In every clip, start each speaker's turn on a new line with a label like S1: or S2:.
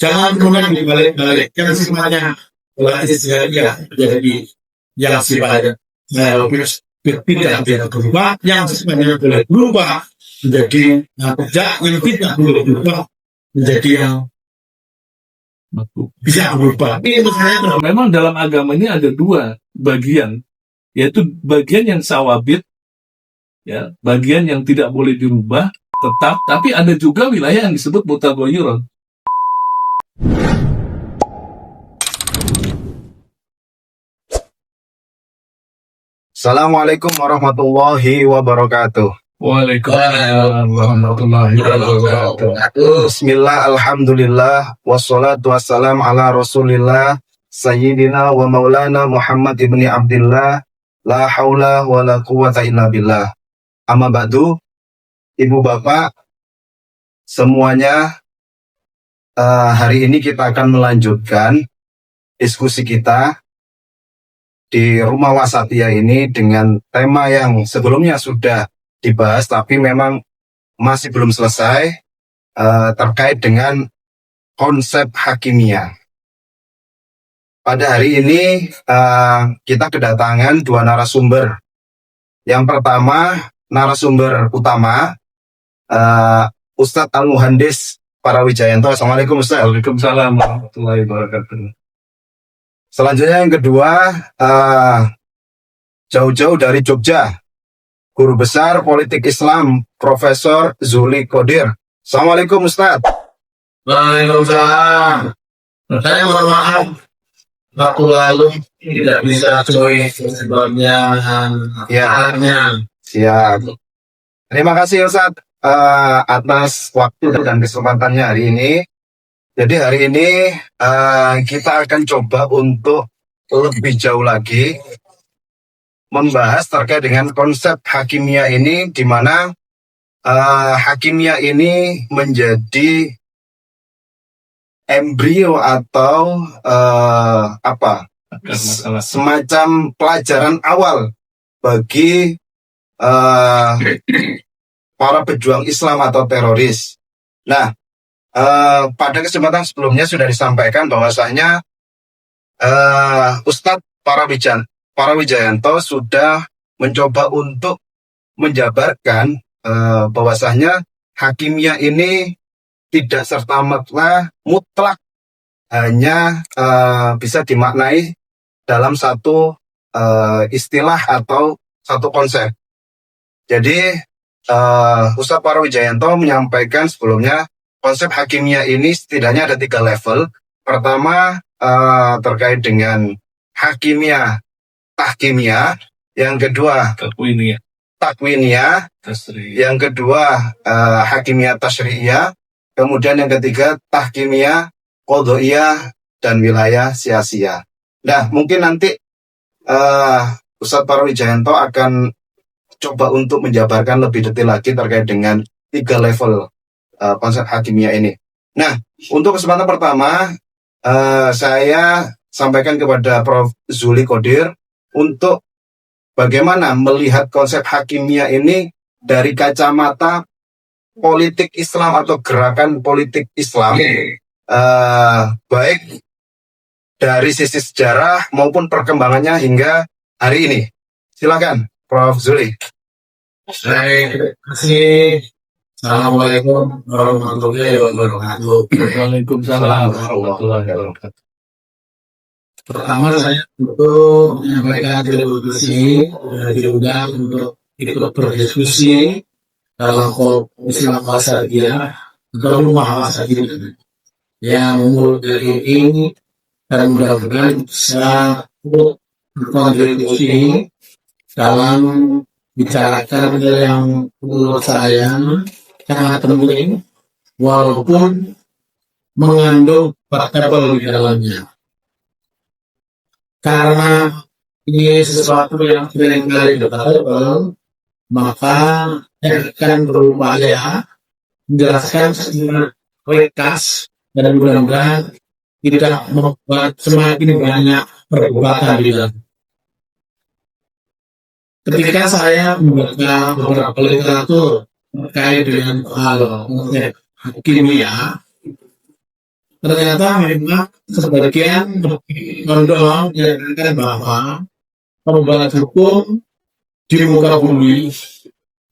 S1: Jangan kemudian dibalik-balikkan semuanya. Ya, jadi yang sifatnya tidak berubah, yang sifatnya boleh berubah menjadi yang tidak boleh berubah menjadi yang bisa berubah.
S2: Memang dalam agama ini ada dua bagian, yaitu bagian yang sawabit, ya, bagian yang tidak boleh dirubah tetap, tapi ada juga wilayah yang disebut mutaghayyirun.
S3: Assalamualaikum warahmatullahi wabarakatuh.
S2: Waalaikumsalam warahmatullahi wabarakatuh.
S3: Bismillah, alhamdulillah, wassalatu wassalam ala rasulillah, sayyidina wa maulana Muhammad ibni Abdillah, la haula wa la quwata illa billah. Amma ba'du, ibu bapak semuanya, hari ini kita akan melanjutkan diskusi kita di Rumah Wasatiyah ini dengan tema yang sebelumnya sudah dibahas tapi memang masih belum selesai, terkait dengan konsep hakimiyah. Pada hari ini kita kedatangan dua narasumber. Yang pertama, narasumber utama Ustadz Al-Muhandis Parawijayanto. Assalamualaikum Ustadz.
S2: Waalaikumsalam warahmatullahi wabarakatuh.
S3: Selanjutnya yang kedua, jauh-jauh dari Jogja, Guru Besar Politik Islam Profesor Zuli Qodir. Assalamualaikum Ustadz.
S1: Waalaikumsalam. Saya mohon maaf waktu lalu tidak bisa join sebabnya
S3: Siap. Terima kasih Ustadz atas waktu dan kesempatannya hari ini. Jadi hari ini kita akan coba untuk lebih jauh lagi membahas terkait dengan konsep hakimiyah ini, di mana hakimiyah ini menjadi embrio atau semacam pelajaran awal bagi para pejuang Islam atau teroris. Nah, pada kesempatan sebelumnya sudah disampaikan bahwasanya Ustadz Parawijayanto sudah mencoba untuk menjabarkan bahwasanya hakimiyah ini tidak serta-merta mutlak hanya bisa dimaknai dalam satu istilah atau satu konsep. Jadi Ustadz Parawijayanto menyampaikan sebelumnya konsep hakimiyah ini setidaknya ada 3 level. Pertama terkait dengan hakimiyah tahkimiyah, yang kedua takwiniyah, yang kedua hakimiyah tasyri'iyah, kemudian yang ketiga tahkimiyah qadha'iyah dan wilayah siyasiyah. Nah, mungkin nanti Ustadz Parawijayanto akan coba untuk menjabarkan lebih detail lagi terkait dengan 3 level konsep hakimiyah ini. Nah, untuk kesempatan pertama saya sampaikan kepada Prof. Zuli Qodir untuk bagaimana melihat konsep hakimiyah ini dari kacamata politik Islam atau gerakan politik Islam, baik dari sisi sejarah maupun perkembangannya hingga hari ini. Silakan, Prof. Zuli.
S1: Terima kasih. Assalamualaikum warahmatullahi wabarakatuh.
S2: Waalaikumsalam warahmatullahi wabarakatuh.
S1: Pertama, saya untuk menyampaikan terima kasih diundang untuk ikut berdiskusi dalam Islam Wasatiyah atau Rumah Wasatiyah yang mulai ini, dan mudah-mudahan bisa berkontribusi dalam bicarakan yang menurut saya sangat penting, walaupun mengandung variabel di dalamnya. Karena ini sesuatu yang seringkali variabel, maka akan berupaya menjelaskan secara ringkas dan mudah-mudahan tidak membuat semakin banyak perdebatan di dalam. Ketika saya membaca beberapa literatur terkait dengan hal hakimiyah, ternyata memang sebagian mendorong menyatakan bahwa perubahan hukum di muka bumi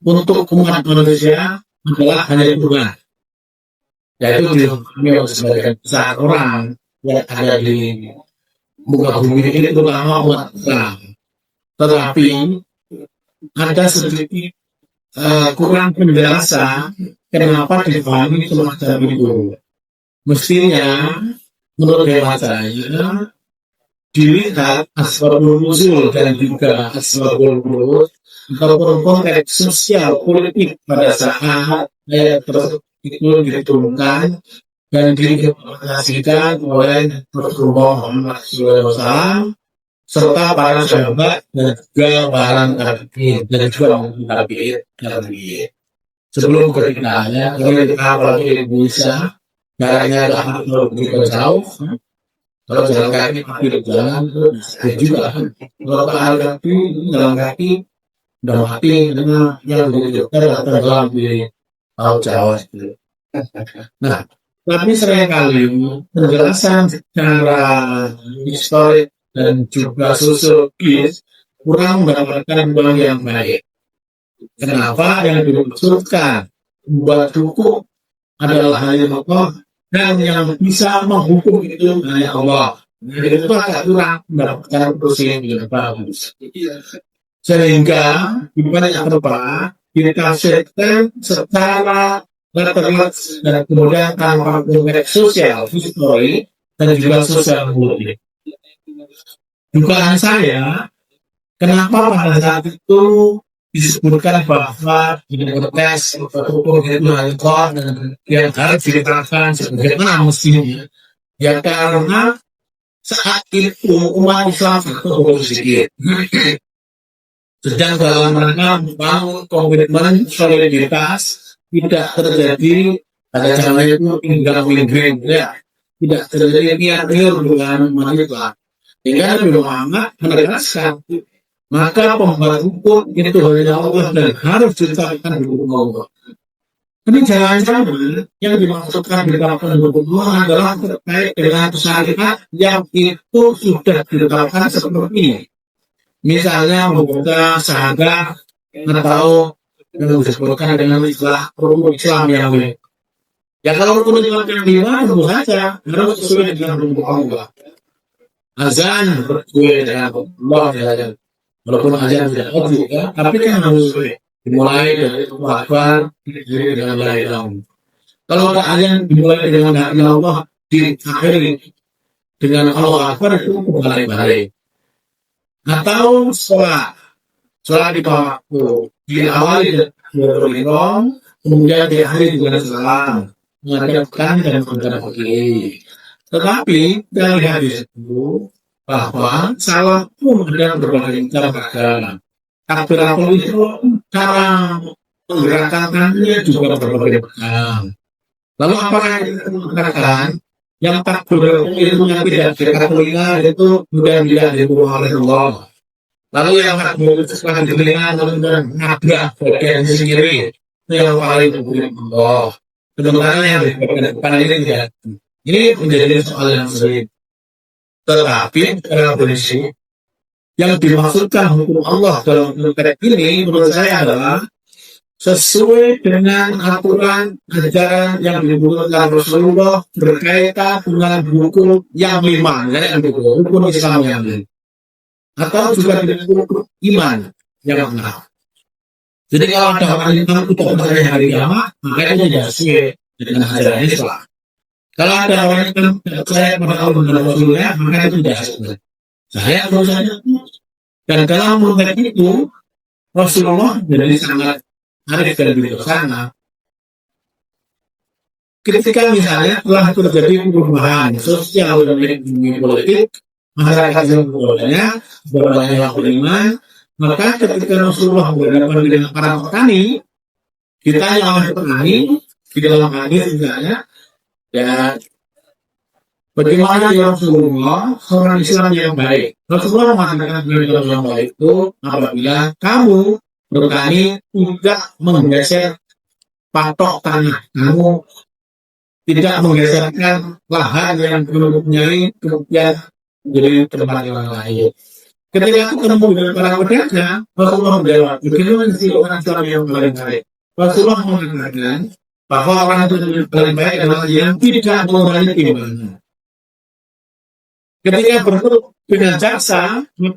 S1: untuk umat manusia adalah hanya Tuhan, yaitu dihukumi oleh sebagian besar orang yang ada di muka bumi ini, terutama umat Islam. Tetapi ada sedikit kurang penjelasan kenapa dipahami semacam itu. Mestinya menurut hemat saya dilihat asbabul nuzul dan juga asbabul wurud ataupun konteks sosial politik pada saat ayat tersebut itu diturunkan dan diimplementasikan oleh Rasulullah Muhammad SAW serta para sahabat dan juga para tabi'in dan juga tabi'in. Sebelum ketikanya, kalau di Indonesia caranya adalah begitu jauh. Kalau jalan kaki tidak jalan juga. Kalau jalan kaki jalan kaki udah mati dengan yang begitu tenggelam di laut Jawa. Nah, tapi seringkali penjelasan secara historik dan juga sosiologis kurang mendapatkan ruang yang baik. Kenapa yang dimaksudkan membuat hukum adalah hanya Allah dan yang bisa menghukum itu hanya Allah. Jadi itu agak kurang mendapatkan kursi yang bagus. Sehingga di banyak tempat ditafsirkan secara literis dan kemudian tanpa konteks sosial, histori dan juga sosial politik. Dugaan saya, kenapa pada saat itu disebutkan bahwa di konteks hukum itu Allah dan yang harus diterapkan sebagaimana mestinya. Ya karena saat itu umat Islam itu sedikit. Sedang dalam rangka membangun komitmen soliditas tidak terjadi pada zaman itu tinggal migrant ya, tidak terjadi niat dengan umat. Sehingga lebih lama menegaskan maka pembuat hukum itu hanya Allah dan harus ditetapkan hukum Allah. Ini jangan-jangan yang dimaksudkan ditetapkan hukum Allah adalah terkait dengan syariat yang itu sudah ditetapkan seperti ini. Misalnya membuka syahadat atau yang disebutkan dengan istilah rukun Islam yang lain. Ya kalau rukun Islam yang lima tentu saja harus sesuai dengan hukum Allah. Azan sesuai dengan Allah ya. Walaupun azan tidak wajib ya, tapi kan harus dimulai dari Akbar dengan la ilaha. Kalau azan dimulai dengan la ilaha diakhiri dengan Allah Akbar itu balik-balik. Atau sholat di bawah diawali dengan kemudian diakhiri dengan salam, mengadapkan dan mengadapkan. Tetapi dari hadis itu bahwa salah pun ada berbagai cara berjalan. Takbiratul ihram cara menggerakkan tangannya juga berbagai macam. Lalu apakah itu mengatakan yang takbiratul ihram yang tidak telinga itu kemudian tidak dibunuh oleh Allah. Lalu yang takbiratul setelah di telinga kemudian nabrak bagian sendiri itu yang paling dibunuh Allah. Sebenarnya yang di depan ini tidak. Ini menjadi soal yang sulit. Tetapi dalam kondisi yang dimaksudkan hukum Allah dalam konteks ini menurut saya adalah sesuai dengan aturan ajaran yang dibutuhkan Rasulullah berkaitan dengan hukum yang lima, hukum Islam yang lima, atau juga dengan hukum iman yang enam. Jadi kalau ada orang yang tidak percaya hari kiamat, maka itu tidak sesuai dengan ajaran Islam. Kalau ada orang yang tidak percaya pada Allah dan Rasulnya, maka itu tidak sesuai. Saya menurut saya, dan dalam konteks itu Rasulullah menjadi sangat arif dan bijaksana. Ketika misalnya telah terjadi perubahan sosial dan ekonomi politik, masyarakat yang berbanyak, berbanyak yang beriman, maka ketika Rasulullah berhadapan dengan para petani, kita yang oleh petani di dalam hadis misalnya, ya, bagaimana ya Rasulullah seorang Islam yang baik? Rasulullah mengatakan Islam yang baik itu apabila kamu bertani tidak menggeser patok tanah kamu tidak menggeserkan lahan yang belum mempunyai kemudian menjadi tempat yang lain. Ketika aku ketemu dengan para pedagang, Rasulullah menjawab, bagaimana sih orang Islam yang paling baik? Rasulullah mengatakan bahwa orang itu yang paling baik adalah yang tidak mengurangi timbangan. Ketika bertemu dengan jaksa,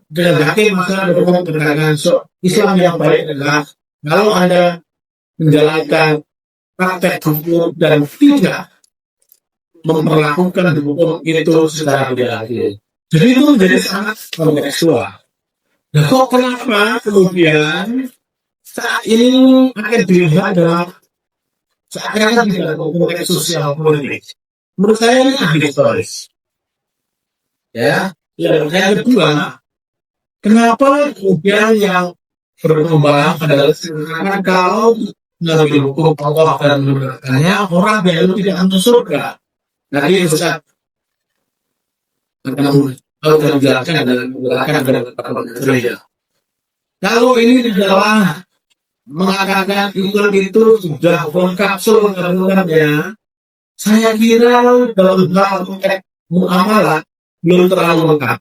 S1: dengan hakim, maka bertemu dengan Islam yang baik adalah kalau Anda menjalankan praktek hukum dan tidak memperlakukan hukum itu secara tidak adil. Jadi itu menjadi sangat kontekstual. Nah, kok kenapa kemudian saat ini akan dilihat dalam seakan-akan tidak konteks sosial politik? Menurut saya ini historis. Ya, yang kedua, kenapa kemudian yang berkembang adalah karena kalau mengambil hukum Allah dan menerapkannya, orang baru tidak masuk surga. Nanti Ustaz akan menjelaskan adalah menggunakan beberapa gereja. Kalau ini adalah mengatakan itu sudah lengkap seluruhnya, saya kira dalam hal konteks muamalah belum terlalu lengkap.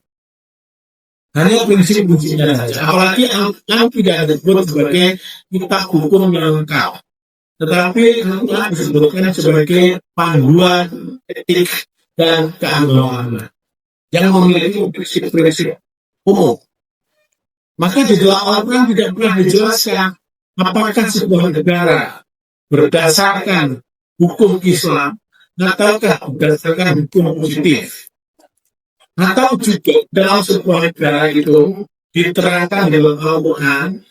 S1: Hanya prinsip-prinsipnya saja. Apalagi yang tidak disebut sebagai kitab hukum yang lengkap. Tetapi yang disebutkan sebagai panduan etik dan keagamaan yang memiliki prinsip-prinsip umum. Maka di dalam Al-Quran tidak pernah dijelaskan apakah sebuah negara berdasarkan hukum Islam ataukah berdasarkan hukum positif. Atau juga dalam sebuah negara itu diterangkan dalam Al-Quran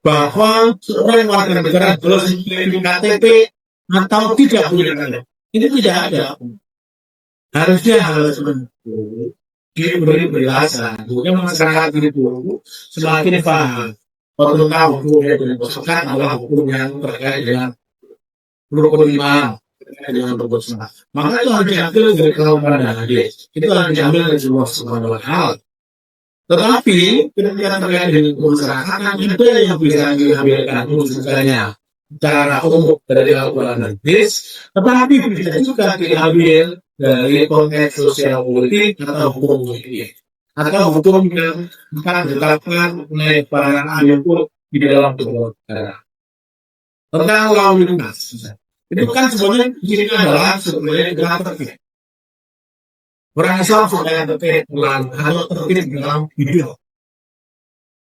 S1: bahwa seorang warga negara harus memiliki KTP atau tidak punya KTP. Ini tidak ada. Harusnya hal seperti itu diberi penjelasan. Bukan masyarakat itu semakin paham. Waktu tahu hukum yang dimaksudkan adalah hukum yang terkait dengan rukun iman, dengan berbuat salah. Maka itu harus diambil dari kelompok hadis. Itu harus diambil dari sebuah hal. Tetapi ketika terkait dengan masyarakat, ada yang bisa diambilkan misalnya cara umum dari Al-Quran dan hadis, tetapi bisa juga diambil dari konteks sosial politik atau hukum politik atau hukum yang akan ditetapkan oleh para ahli hukum di dalam sebuah negara. Tentang lalu lintas, itu kan sebenarnya di sini adalah sebenarnya negara tertib. Orang Islam supaya tertib atau tertib dalam hidup.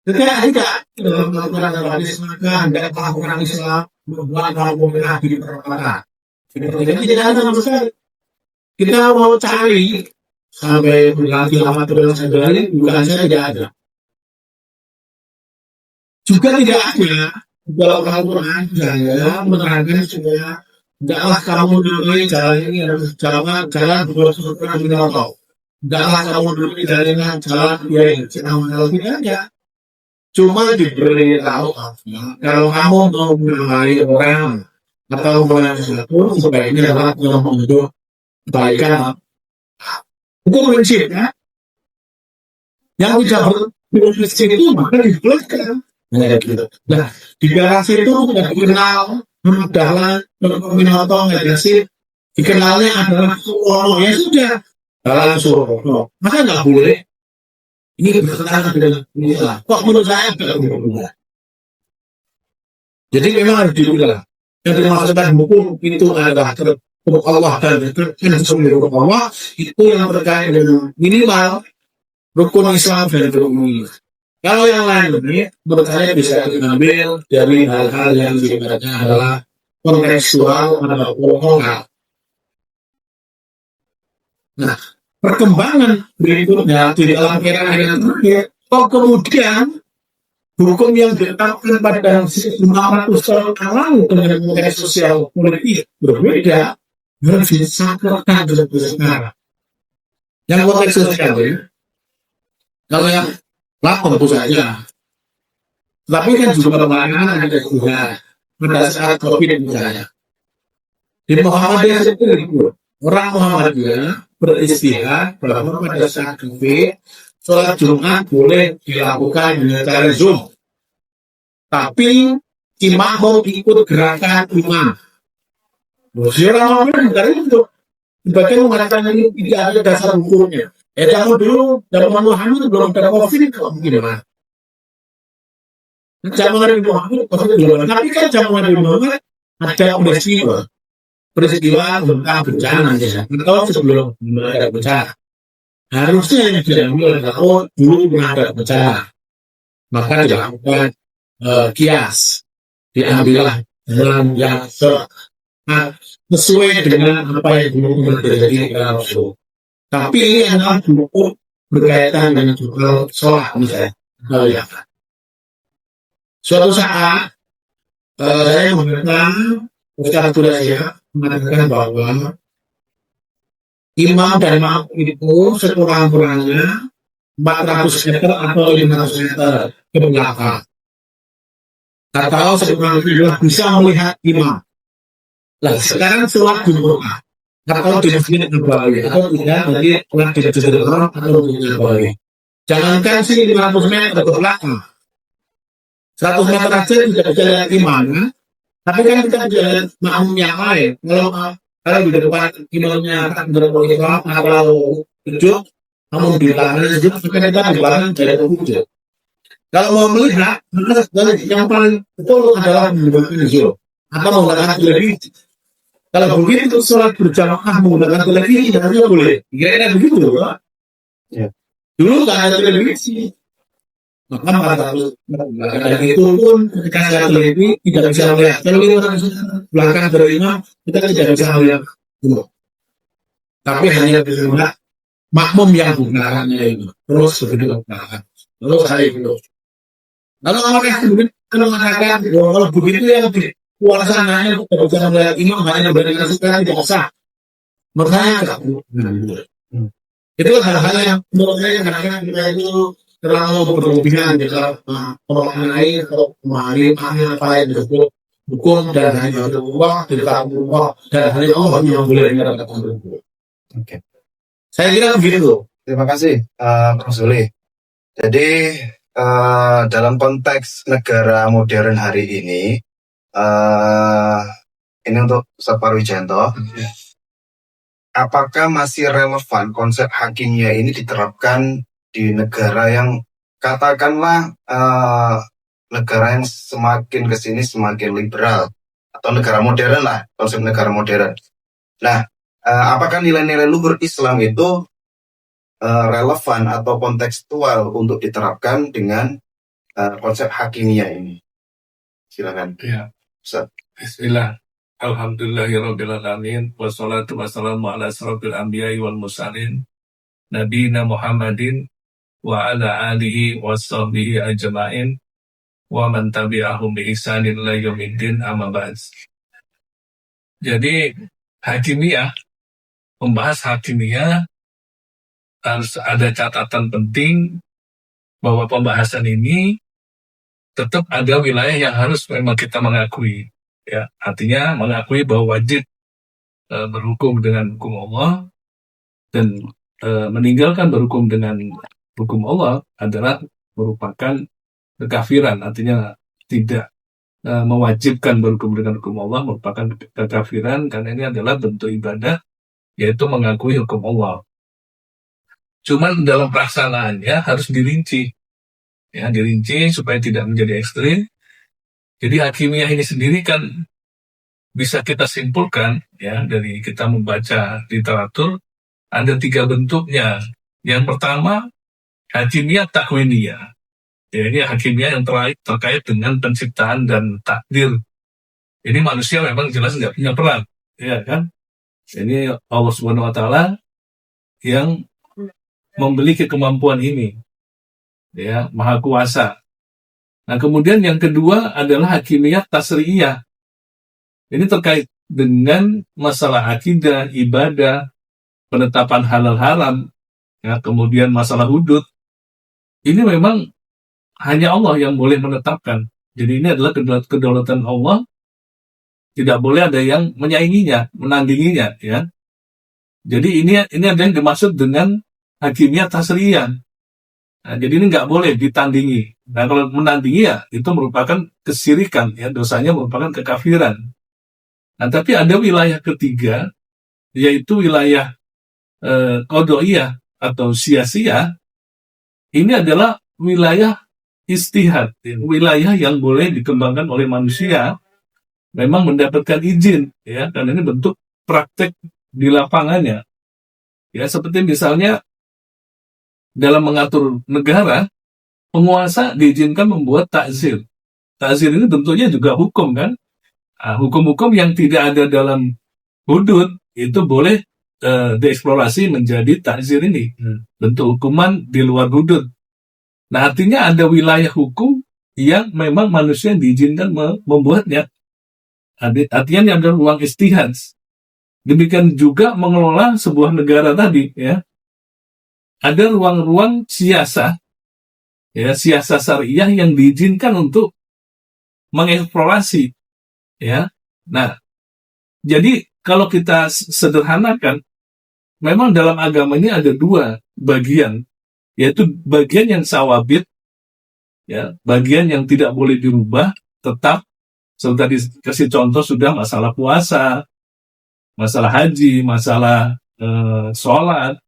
S1: Tidak dalam Al-Quran dan hadis maka hendaklah orang Islam membuat hukum yang di perkara. Jadi tidak ada sama sekali. Kita mau cari sampai berganti lama terus sekali, bukan saya tidak ada. Juga tidak ada dalam Al-Quran saya menerangkan supaya tidaklah kamu duduk jalan ini adalah jalan bersurga di neraka. Tidaklah kamu duduk jalan yang kalau tidak ada. Cuma diberi tahu kalau kamu mau menemani orang atau menemani sesuatu sebaiknya adalah yang untuk kebaikan. Itu prinsipnya. Yang tidak berprinsip itu maka dijelaskan. Nah, di garasi itu tidak dikenal memudahkan atau negasi. Dikenalnya adalah Surono. Ya sudah, dalam Surono. Maka nggak boleh. Ini bertentangan dengan Islam. Kok menurut saya tidak boleh. Jadi memang harus diulang. Yang dimaksudkan hukum itu adalah hukum Allah dan hukum Allah itu yang terkait dengan minimal rukun Islam dan rukun. Kalau yang lain ini menurut saya bisa diambil dari hal-hal yang sifatnya adalah kontekstual atau lokal. Nah, perkembangan berikutnya di dalam era yang terakhir, kemudian hukum yang ditetapkan pada 500 tahun lalu dengan konteks sosial politik berbeda. Harus disakralkan dalam sekarang. Yang konteks sosial ya, kalau yang lapor tentu saja. Tapi kan juga perlawanan ada juga pada saat COVID misalnya. Di Muhammadiyah itu orang Muhammadiyah beristihad bahwa pada saat COVID sholat Jumat boleh dilakukan dengan cara Zoom. Tapi imam mau ikut gerakan imam. Si orang ngomong dari itu, sebagian mengatakan ini tidak ada dasar hukumnya. Kamu dulu zaman Muhammad belum ada COVID kok gimana? Zaman Nabi Muhammad COVID belum ada. Tapi kan zaman Nabi Muhammad ada peristiwa tentang bencana ya. Atau sebelum ada bencana. Harusnya yang diambil adalah dulu pernah ada bencana. Maka dilakukan kias, diambillah jalan yang sesuai dengan apa yang dulu terjadi di Rasul. Tapi ini adalah buku berkaitan dengan juga sholat misalnya. Ya. Suatu saat saya mengatakan secara budaya mengatakan bahwa imam dan makmum itu sekurang-kurangnya 400 meter atau 500 meter ke belakang. Atau sekurang-kurangnya bisa melihat imam. Nah, sekarang sholat jumhur atau di masjid Nabawi atau tidak nanti sholat di masjid Haram atau di masjid Nabawi. Jangankan sih 500 meter ke belakang, 100 meter aja tidak bisa lihat imam, tapi kan kita bisa lihat makmum yang lain. Kalau di depan imamnya berboleh atau sujud, namun di belakangnya sujud, maka kita di belakang tidak sujud. Kalau mau melihat, yang paling betul adalah menggunakan zoom atau menggunakan televisi. Kalau begitu sholat berjamaah menggunakan televisi, harusnya boleh. Kira-kira begitu, Pak. Ya. Dulu nggak ada televisi. Maka dari itu pun ketika saya televisi tidak bisa melihat. Kalau kita belakang dari imam, kita tidak bisa melihat. Tapi hanya bisa melihat makmum yang gunakannya itu. Terus begitu belakang. Terus saya itu. Lalu kalau mengatakan kalau begitu yang kuasananya tidak bisa melihat imam hanya berdasarkan sekarang tidak sah. Makanya itu hal-hal yang menurut saya kadang-kadang kita itu terlalu berlebihan jika pemaknaan air atau kemarin apa yang disebut hukum dan hanya Allah tidak Allah dan hanya Allah yang boleh menyatakan hukum. Oke. Saya kira begitu.
S3: Terima kasih, Prof. Zuli. Jadi dalam konteks negara modern hari ini untuk Ustaz Parwijanto, apakah masih relevan konsep hakimiyah ini diterapkan di negara yang katakanlah negara yang semakin kesini semakin liberal atau negara modern lah, konsep negara modern. Nah, apakah nilai-nilai luhur Islam itu relevan atau kontekstual untuk diterapkan dengan konsep hakimiyah ini? Silakan.
S2: Ya.
S3: Ustaz.
S2: Bismillah. Alhamdulillahirrabbilalamin. Wassalatu wassalamu ala asrafil anbiya'i wal mursalin Nabiyina Muhammadin wa ala alihi wa sahbihi ajma'in wa man tabi'ahum bi ihsanin ila yaumiddin amma ba'd. Jadi hakimiyah, membahas hakimiyah harus ada catatan penting bahwa pembahasan ini tetap ada wilayah yang harus memang kita mengakui. Ya, artinya mengakui bahwa wajib berhukum dengan hukum Allah dan meninggalkan berhukum dengan hukum Allah adalah merupakan kekafiran. Artinya tidak mewajibkan berhukum dengan hukum Allah merupakan kekafiran karena ini adalah bentuk ibadah, yaitu mengakui hukum Allah. Cuman dalam pelaksanaannya harus dirinci, ya dirinci supaya tidak menjadi ekstrim. Jadi hakimiyah ini sendiri kan bisa kita simpulkan ya dari kita membaca literatur ada 3 bentuknya. Yang pertama hakimiyah takwiniyah. Ya, ini hakimiyah yang terkait dengan penciptaan dan takdir. Ini manusia memang jelas nggak punya peran, ya kan? Ini Allah Subhanahu Wa Taala yang memiliki kemampuan ini, ya, maha kuasa. Nah, kemudian yang kedua adalah hakimiyah tasriyah. Ini terkait dengan masalah akidah, ibadah, penetapan halal haram, ya, kemudian masalah hudud. Ini memang hanya Allah yang boleh menetapkan. Jadi ini adalah kedaulatan Allah. Tidak boleh ada yang menyainginya, menandinginya, ya. Jadi ini ada yang dimaksud dengan hakimiyah tasriyah. Nah, jadi ini nggak boleh ditandingi. Nah, kalau menandingi ya itu merupakan kesirikan, ya, dosanya merupakan kekafiran. Nah, tapi ada wilayah ketiga, yaitu wilayah qadhaiyah atau sia-sia. Ini adalah wilayah istihad, wilayah yang boleh dikembangkan oleh manusia, memang mendapatkan izin, ya, dan ini bentuk praktek di lapangannya. Ya, seperti misalnya dalam mengatur negara, penguasa diizinkan membuat takzir. Takzir ini tentunya juga hukum, kan? Nah, hukum-hukum yang tidak ada dalam hudud itu boleh dieksplorasi menjadi takzir ini, bentuk hukuman di luar hudud. Nah, artinya ada wilayah hukum yang memang manusia diizinkan membuatnya. Artinya ini adalah ruang istihad. Demikian juga mengelola sebuah negara tadi, ya. Ada ruang-ruang siasah, ya, siasah syariah yang diizinkan untuk mengeksplorasi, ya. Nah, jadi kalau kita sederhanakan, memang dalam agama ini ada dua bagian, yaitu bagian yang sawabit, ya, bagian yang tidak boleh dirubah, tetap. Seperti tadi kasih contoh sudah masalah puasa, masalah haji, masalah sholat.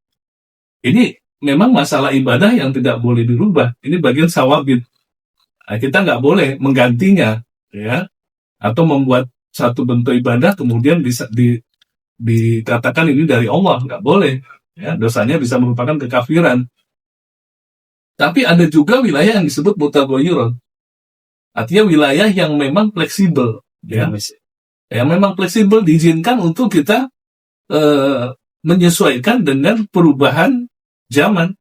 S2: Ini memang masalah ibadah yang tidak boleh dirubah. Ini bagian sawabit. Nah, kita nggak boleh menggantinya, ya, atau membuat satu bentuk ibadah kemudian bisa dikatakan ini dari Allah, nggak boleh, ya, dosanya bisa merupakan kekafiran. Tapi ada juga wilayah yang disebut mutaghayyirah, artinya wilayah yang memang fleksibel, ya, yang memang fleksibel, diizinkan untuk kita menyesuaikan dengan perubahan zaman,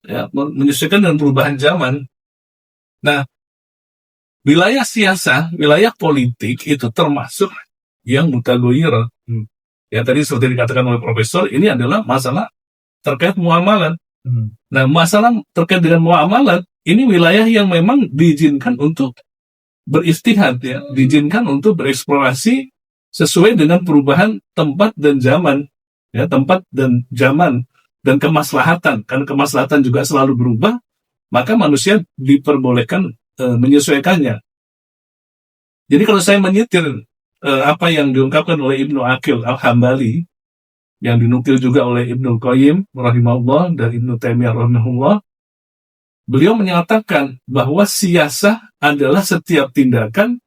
S2: ya, menyesuaikan dengan perubahan zaman. Nah, wilayah siasah, wilayah politik itu termasuk yang mutaghayyirah. Ya, tadi seperti dikatakan oleh Profesor, ini adalah masalah terkait muamalat. Nah, masalah terkait dengan muamalat, ini wilayah yang memang diizinkan untuk beristihad, ya, diizinkan untuk bereksplorasi sesuai dengan perubahan tempat dan zaman, ya, tempat dan zaman dan kemaslahatan. Karena kemaslahatan juga selalu berubah, maka manusia diperbolehkan menyesuaikannya. Jadi kalau saya menyetir apa yang diungkapkan oleh Ibnu Aqil Al-Hambali, yang dinukil juga oleh Ibnu Qayyim rahimahullah dan Ibnu Taimiyah rahimahullah, beliau menyatakan bahwa siasah adalah setiap tindakan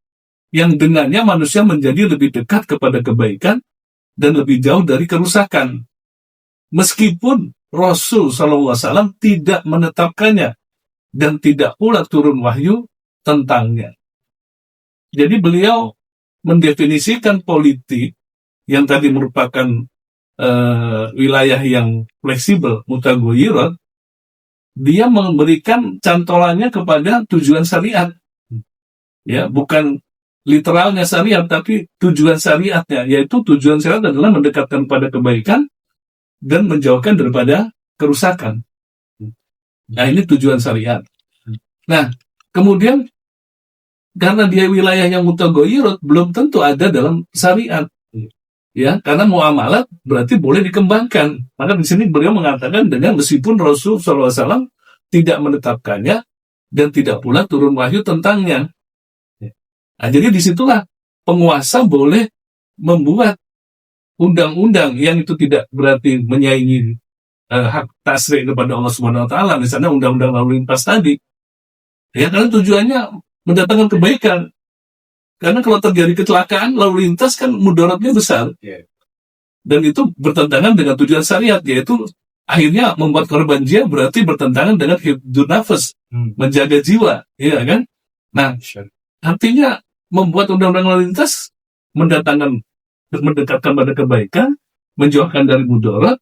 S2: yang dengannya manusia menjadi lebih dekat kepada kebaikan dan lebih jauh dari kerusakan. Meskipun Rasul SAW tidak menetapkannya dan tidak pula turun wahyu tentangnya. Jadi beliau mendefinisikan politik yang tadi merupakan wilayah yang fleksibel, mutaghayyirah, dia memberikan cantolannya kepada tujuan syariat. Ya, bukan literalnya syariat, tapi tujuan syariatnya, yaitu tujuan syariat adalah mendekatkan pada kebaikan dan menjauhkan daripada kerusakan. Nah, ini tujuan syariat. Nah, kemudian karena dia wilayah yang mutaghayyirah, belum tentu ada dalam syariat. Ya, karena muamalat berarti boleh dikembangkan. Maka di sini beliau mengatakan dengan meskipun Rasul SAW tidak menetapkannya dan tidak pula turun wahyu tentangnya. Nah, jadi disitulah penguasa boleh membuat undang-undang yang itu tidak berarti menyaingi hak tasrik kepada Allah Subhanahu Wa Taala. Misalnya undang-undang lalu lintas tadi, ya, karena tujuannya mendatangkan kebaikan. Karena kalau terjadi kecelakaan lalu lintas kan mudaratnya besar, dan itu bertentangan dengan tujuan syariat, yaitu akhirnya membuat korban jiwa, berarti bertentangan dengan hifdzun nafas, menjaga jiwa, ya kan? Nah, artinya membuat undang-undang lalu lintas mendekatkan pada kebaikan, menjauhkan dari mudarat,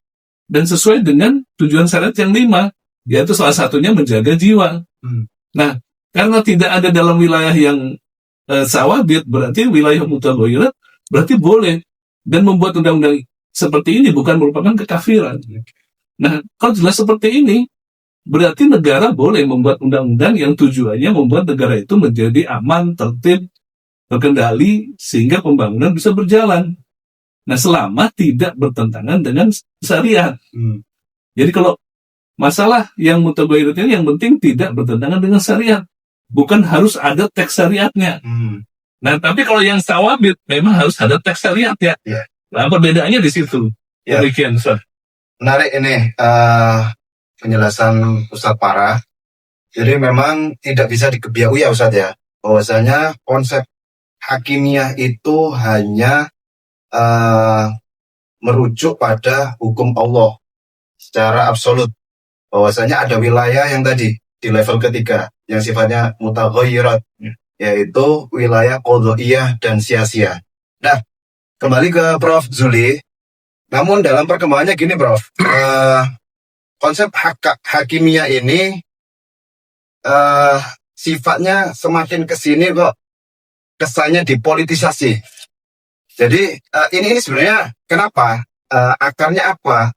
S2: dan sesuai dengan tujuan syariat yang 5, yaitu salah satunya menjaga jiwa. Nah, karena tidak ada dalam wilayah yang sawabit, berarti wilayah mutaghayyirah, berarti boleh, dan membuat undang-undang seperti ini bukan merupakan kekafiran. Nah, kalau jelas seperti ini, berarti negara boleh membuat undang-undang yang tujuannya membuat negara itu menjadi aman, tertib, terkendali, sehingga pembangunan bisa berjalan. Nah, selama tidak bertentangan dengan syariat. Jadi kalau masalah yang mutaghayyirah ini yang penting tidak bertentangan dengan syariat. Bukan harus ada teks syariatnya. Nah, tapi kalau yang sawabit memang harus ada teks syariat ya.
S3: Iya.
S2: Nah, perbedaannya di situ.
S3: Ya.
S2: Demikian, Ustaz.
S3: Menarik ini penjelasan Ustadz Parah. Jadi memang tidak bisa dikebiaui ya Ustadz ya, bahwasanya konsep hakimiyah itu hanya merujuk pada hukum Allah secara absolut. Bahwasanya ada wilayah yang tadi di level ketiga yang sifatnya mutaghayyirat, yaitu wilayah qadha'iyah dan sia-sia. Nah, kembali ke Prof. Zuli. Namun dalam perkembangannya gini Prof, konsep hakimiyah ini sifatnya semakin kesini kok kesannya dipolitisasi. Jadi ini sebenarnya kenapa? Akarnya apa?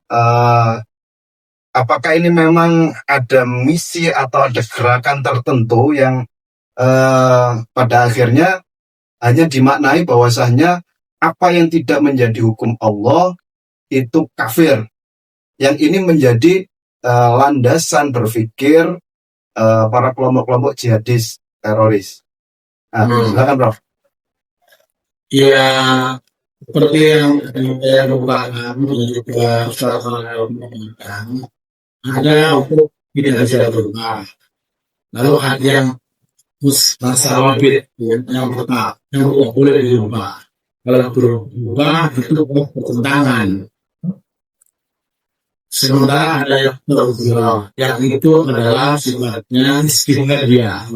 S3: Apakah ini memang ada misi atau ada gerakan tertentu yang pada akhirnya hanya dimaknai bahwasanya apa yang tidak menjadi hukum Allah itu kafir. Yang ini menjadi landasan berpikir para kelompok-kelompok jihadis teroris. Nah, silakan Prof.
S1: Ya, seperti yang saya lupakan dan juga Ustaz mengatakan, ada hukum tidak bisa berubah. Lalu ada yang masalah yang tetap, yang tidak boleh diubah. Kalau berubah itu bertentangan. Sementara ada yang berubah, yang itu adalah sifatnya istihadiyah.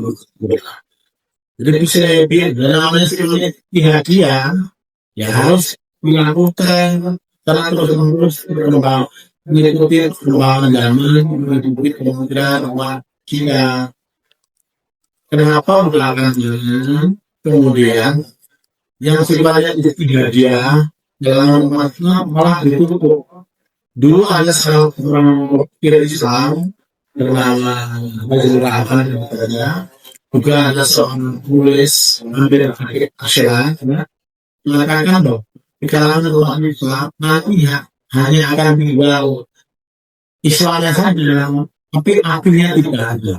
S1: Jadi bisa lebih namanya istihadiyah, ya harus dilakukan karena terus berkembang, mengikuti perkembangan zaman, mengikuti kemungkinan umat kita. Kenapa belakangan kemudian yang sifatnya istihadiyah dalam umatnya malah ditutup? Dulu ada seorang kira Islam bernama Fazlur Rahman juga ada seorang penulis hampir Asyara mengatakan bahwa di kalangan umat Islam nanti hanya akan tinggal Islamnya saja, tapi apinya tidak ada.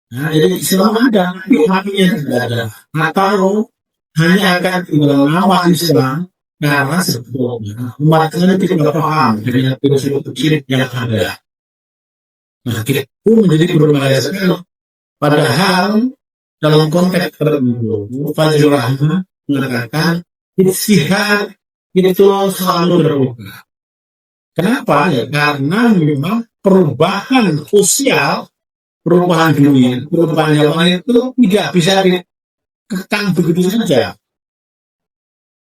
S1: Nah, jadi Islam ada, tapi apinya tidak ada. Atau hanya akan tinggal nama Islam karena sebetulnya umat ini tidak paham dengan filosofi yang ada. Nah, itu menjadi berbahaya sekali. Padahal dalam konteks tertentu, Fazlur Rahman mengatakan ijtihad itu selalu berubah. Kenapa? Ya, karena memang perubahan sosial, perubahan dunia, perubahan zaman itu tidak bisa dikekang begitu saja.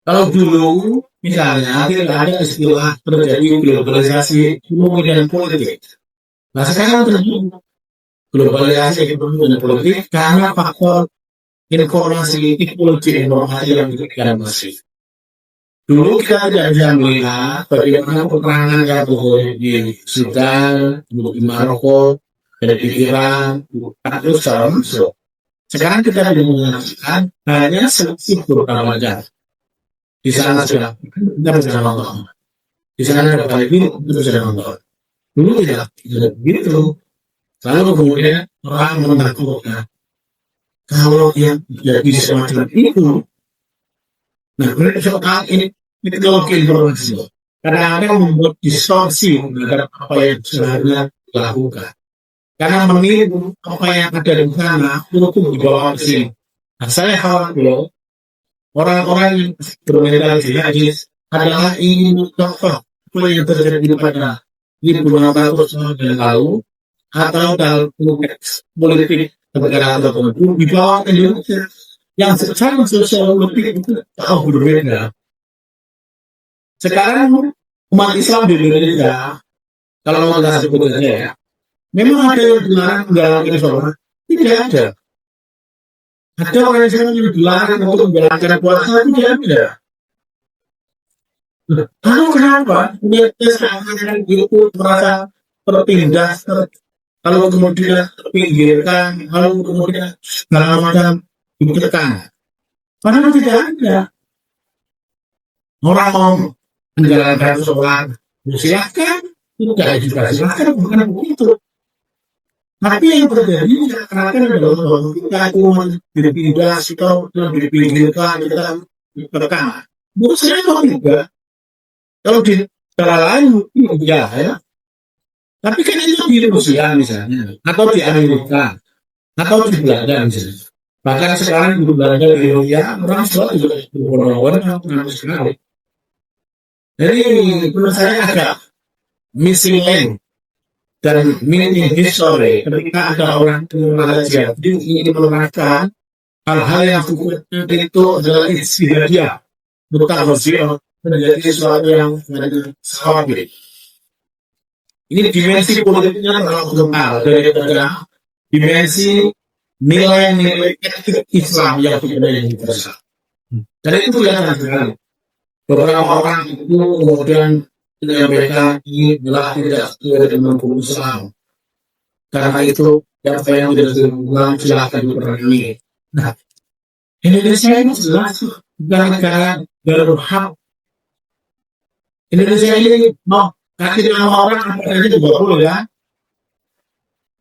S1: Kalau dulu misalnya tidak ada istilah terjadi globalisasi kemudian politik. Nah sekarang terjadi globalisasi ekonomi dan politik karena faktor informasi, teknologi informasi yang diberikan masif. Dulu kita tidak bisa melihat bagaimana peperangan yang terjadi di Sudan, di Maroko, di Iran, itu secara langsung. Sekarang kita bisa menyaksikan hanya selisih beberapa jam. Di sana sudah kita bisa nonton. Di sana ada Palestina kita bisa nonton. Dulu tidak begitu. Lalu kemudian orang menakutkan kalau yang jadi semacam itu. Nah, soal ini teknologi informasi kadang-kadang membuat distorsi terhadap apa yang sebenarnya dilakukan. Karena meniru apa yang ada di sana untuk dibawa ke sini. Nah, saya khawatir orang-orang yang bermental jihadis adalah ingin contoh apa yang terjadi pada 1900 tahun yang lalu atau dalam konteks politik negara tertentu di bawah Indonesia yang secara sosial politik itu jauh berbeda. Sekarang umat Islam di Indonesia, kalau kita sebut saja ya, memang ada yang dilarang menjalankan sholat, tidak ada. Ada orang yang dilarang untuk menjalankan puasa, tidak ada. Lalu kenapa? Mereka itu merasa tertindas, kalau kemudian terpinggirkan, kalau kemudian segala macam ditekan. Padahal tidak ada. Orang mau menjalankan sholat, silahkan. Tidak juga silahkan, bukan begitu. Tapi yang terjadi seakan-akan adalah bahwa kita itu diintimidasi atau dipinggirkan, kita tertekan. Menurut saya kalau juga, kalau di negara lain mungkin ya. Tapi kan itu di Rusia misalnya, atau di Amerika, atau di Belanda misalnya. Bahkan sekarang di Belanda di Rusia, orang tua juga berbondong-bondong mengambil sekali. Jadi menurut saya agak missing link dan meaning history ketika ada orang mengajar ingin menerangkan hal-hal yang itu adalah inspirasi dia bukan Rusia menjadi sesuatu yang menjadi sahabat. Ini dimensi politiknya terlalu kental daripada dimensi nilai-nilai etik Islam yang tidak universal. Dan itu kelihatan sekali. Beberapa orang itu kemudian menyampaikan ini adalah tidak sesuai dengan hukum Islam. Karena itu yang saya tidak diulang silakan diperangi. Nah, Indonesia ini jelas bukan negara berhak. Indonesia ini mau kasih nama orang apa saja juga boleh ya.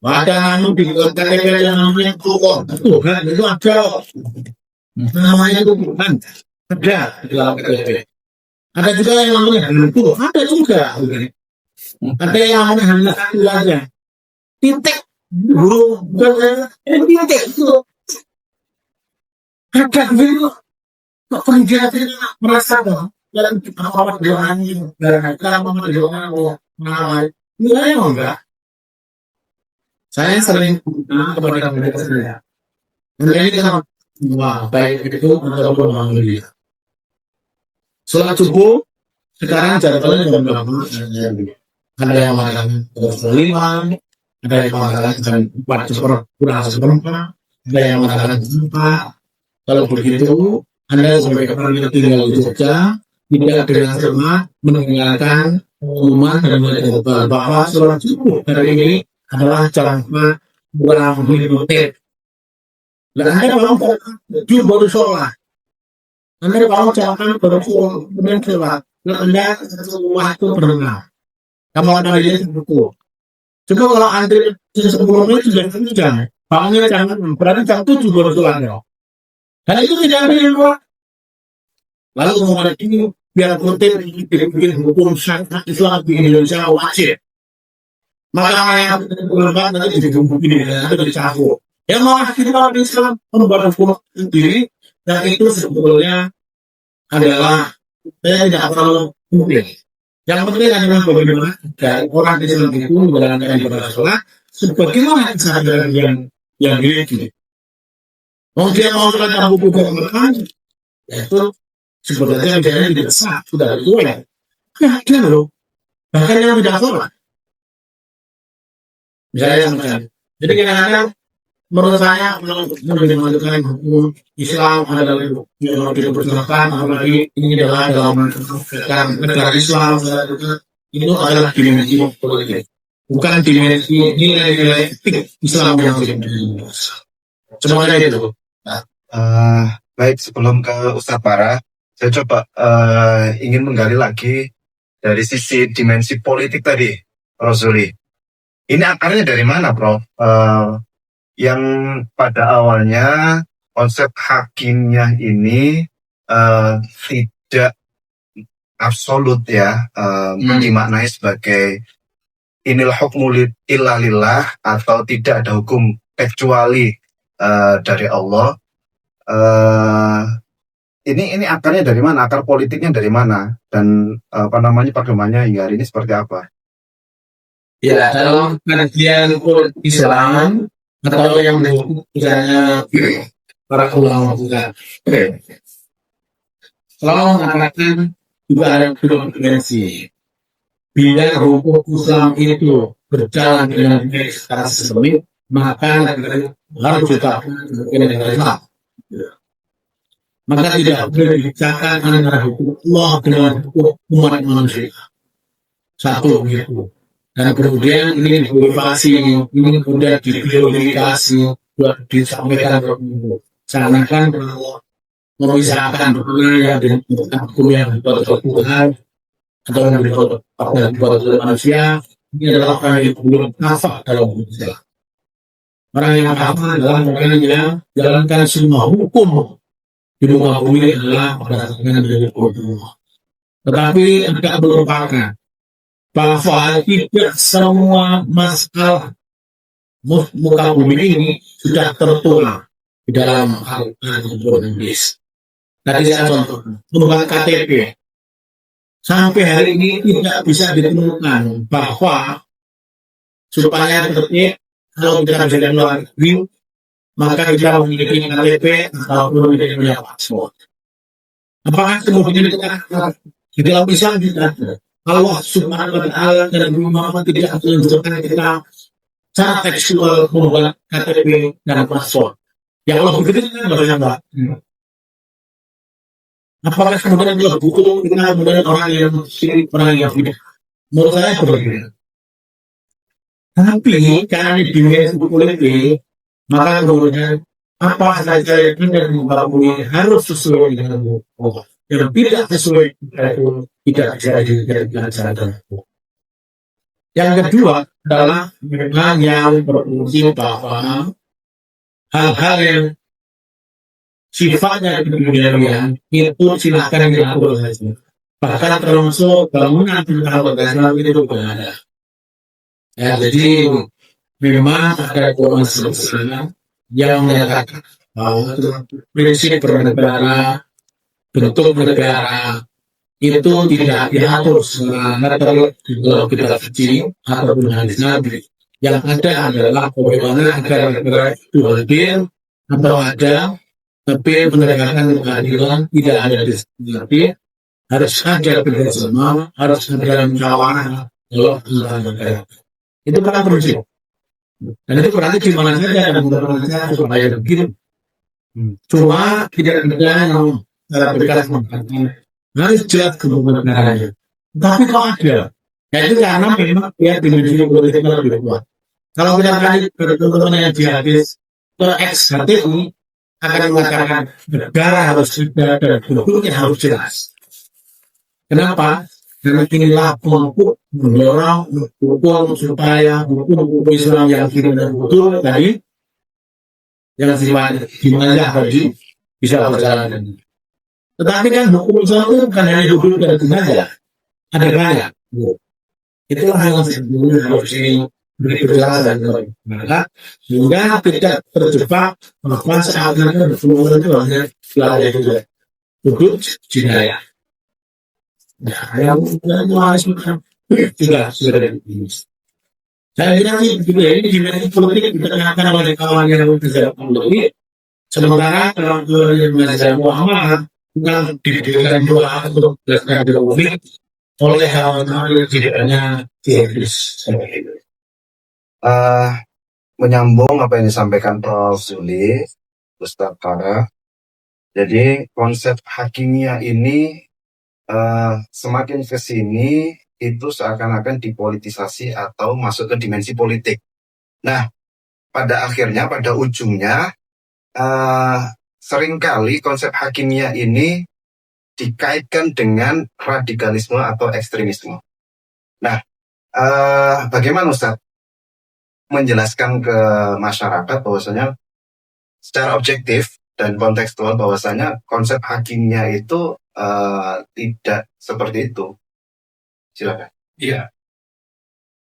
S1: Ada anu di KTP yang namanya Tuhan itu ada. Namanya itu Tuhan ada di dalam KTP. Ada juga yang namanya hantu, ada juga. Ada yang namanya hanya satu aja. Titik burung bukan titik itu. Ada gitu. Kok penjahatnya merasa bahwa dalam apa doanya dalam apa doanya mengalami nilai enggak. Saya sering kepada mereka saya. Dan ini kan wah baik itu ataupun mengambil. Sholat subuh sekarang jadwalnya jam 8. Ada yang mengatakan jam 5, ada yang mengatakan jam 4 kurang seperempat, ada yang mengatakan jam 4. Kalau begitu, Anda sampai kapan tinggal di Jogja, tidak dengan cermat mendengarkan pengumuman dan mendengar bahwa sholat subuh hari ini adalah jam 4 kurang 5 menit. Dan Anda mau baru sholat. Anda kalau jalan baru kemudian lewat, Anda rumah itu berenang. Kamu ada aja buku. Coba kalau antri 10 menit sudah jam, bangunnya jangan berarti jam 7 baru keluar. Karena itu tidak ada yang keluar. Lalu kemudian ini biar rutin bikin hukum syariat Islam di Indonesia wajib. Maka yang berlebihan nanti digembuk ini, nanti dicabut. Yang mau kita di Islam membuat hukum sendiri. Dan itu sebetulnya adalah saya tidak terlalu penting. Yang penting adalah bagaimana orang Islam itu menjalankan ibadah sholat sebagaimana kesadaran yang dimiliki. Mau dia mau sholat hukum Quran, itu sebetulnya dia tidak sah, sudah boleh. Ya ada loh. Bahkan yang tidak sholat. Misalnya, jadi kadang-kadang menurut saya menjalankan hukum Islam adalah yang tidak bertentangan, apalagi ini adalah dalam negara Islam itu adalah dimensi politik, bukan dimensi nilai-nilai etik Islam yang tidak. Semuanya itu.
S3: Baik, sebelum ke Ustadz Farah, saya coba ingin menggali lagi dari sisi dimensi politik tadi, Rosuli. Ini akarnya dari mana, Prof? Yang pada awalnya konsep hakimnya ini tidak absolut ya, dimaknai sebagai inil hukmu illa lillah atau tidak ada hukum kecuali dari Allah. Ini akarnya dari mana? Akar politiknya dari mana? Dan pedomannya hingga hari ini seperti apa?
S1: Ya, dalam pengertian Islam atau yang misalnya para ulama juga selalu mengatakan juga ada dua dimensi. Bila hukum Islam itu berjalan dengan baik secara sistemik, maka harus ditetapkan sebagai negara Islam. Maka tidak boleh dibicarakan antara hukum Allah dengan hukum umat manusia. Satu gitu. Dan kemudian ini dipublikasi, ini kemudian dipublikasi, disampaikan ke umum. Seakan-akan memisahkan dunia dengan hukum yang dibuat oleh Tuhan atau yang dibuat oleh manusia. Ini adalah hal yang belum nafas dalam hukum Islam. Orang yang kafir adalah orang yang jalankan semua hukum di muka bumi adalah berdasarkan dari Allah. Tetapi tidak melupakan bahwa tidak semua masalah muka bumi ini sudah tertuang di dalam Al-Quran. Tadi saya contoh tentang KTP. Sampai hari ini tidak bisa ditemukan bahwa supaya tertib kalau kita bisa dari luar negeri maka kita memiliki KTP atau memiliki paspor. Apakah kemudian kita di dalam Islam tidak ada? Allah Subhanahu wa Ta'ala dan Muhammad tidak menunjukkan kita cara tekstual membuat KTP dan paspor. Yang Allah berkata bagaimana? Apakah kemudian Allah butuh kita kemudian orang yang syirik, orang yang tidak? Menurut saya berbeda. Tapi karena di dunia politik, maka kemudian apa saja yang tidak membangun harus sesuai dengan Allah. Yang tidak sesuai itu tidak bisa dijadikan jalan. Yang kedua adalah memang yang berfungsi bahwa hal-hal yang sifatnya keduniawian itu silakan diatur saja. Bahkan termasuk bangunan tentang organisasi itu berada. Ya, jadi memang ada Quran yang menyatakan bahwa prinsip bernegara, bentuk negara itu tidak diatur secara kalau kita kecil ataupun hadis Nabi. Yang ada adalah bagaimana agar negara itu hadir atau ada, tapi penegakan keadilan tidak ada di sini. Harus ada kerjasama, harus ada musyawarah kalau tentang negara. Itu kan prinsip. Dan itu berarti di mana saja dan mudah-mudahan saja supaya begitu. Cuma tidak ada yang secara tegas mengatakan harus jelas kebutuhan negaranya. Tapi kok ada? Ya itu karena memang dia dimensi politiknya lebih kuat. Kalau kita tadi bertentuan yang jihadis ke ex-HTI akan mengatakan negara harus ada dan bentuknya harus jelas. Kenapa? Karena inilah kelompok mendorong hukum supaya hukum Islam yang kiri dan betul tadi yang sifatnya dimana tadi bisa berjalan. Tetapi kan hukum Islam itu bukan hanya hukum dan saja, ada banyak. Itulah yang sebenarnya harus diberi penjelasan maka sehingga tidak terjebak bahwa seakan-akan berfungsi itu hanya wilayah itu duduk jinayah. Nah, yang harus juga sudah ini. Saya kira sih begitu ya, ini dimensi politik diterangkan oleh kawan yang tidak politik. Sementara kalau yang belajar Muhammad yang didirikan dua untuk belajar politik oleh kawan-kawan yang tidak hanya teoris.
S3: Menyambung apa yang disampaikan Prof. Zuli, Ustaz Kara. Jadi konsep hakimiyah ini semakin ke sini itu seakan-akan dipolitisasi atau masuk ke dimensi politik. Nah, pada akhirnya, pada ujungnya, seringkali konsep hakimiyah ini dikaitkan dengan radikalisme atau ekstremisme. Nah, bagaimana Ustaz menjelaskan ke masyarakat bahwasanya secara objektif dan kontekstual bahwasanya konsep hakimiyah itu tidak seperti itu. Silakan.
S2: Iya.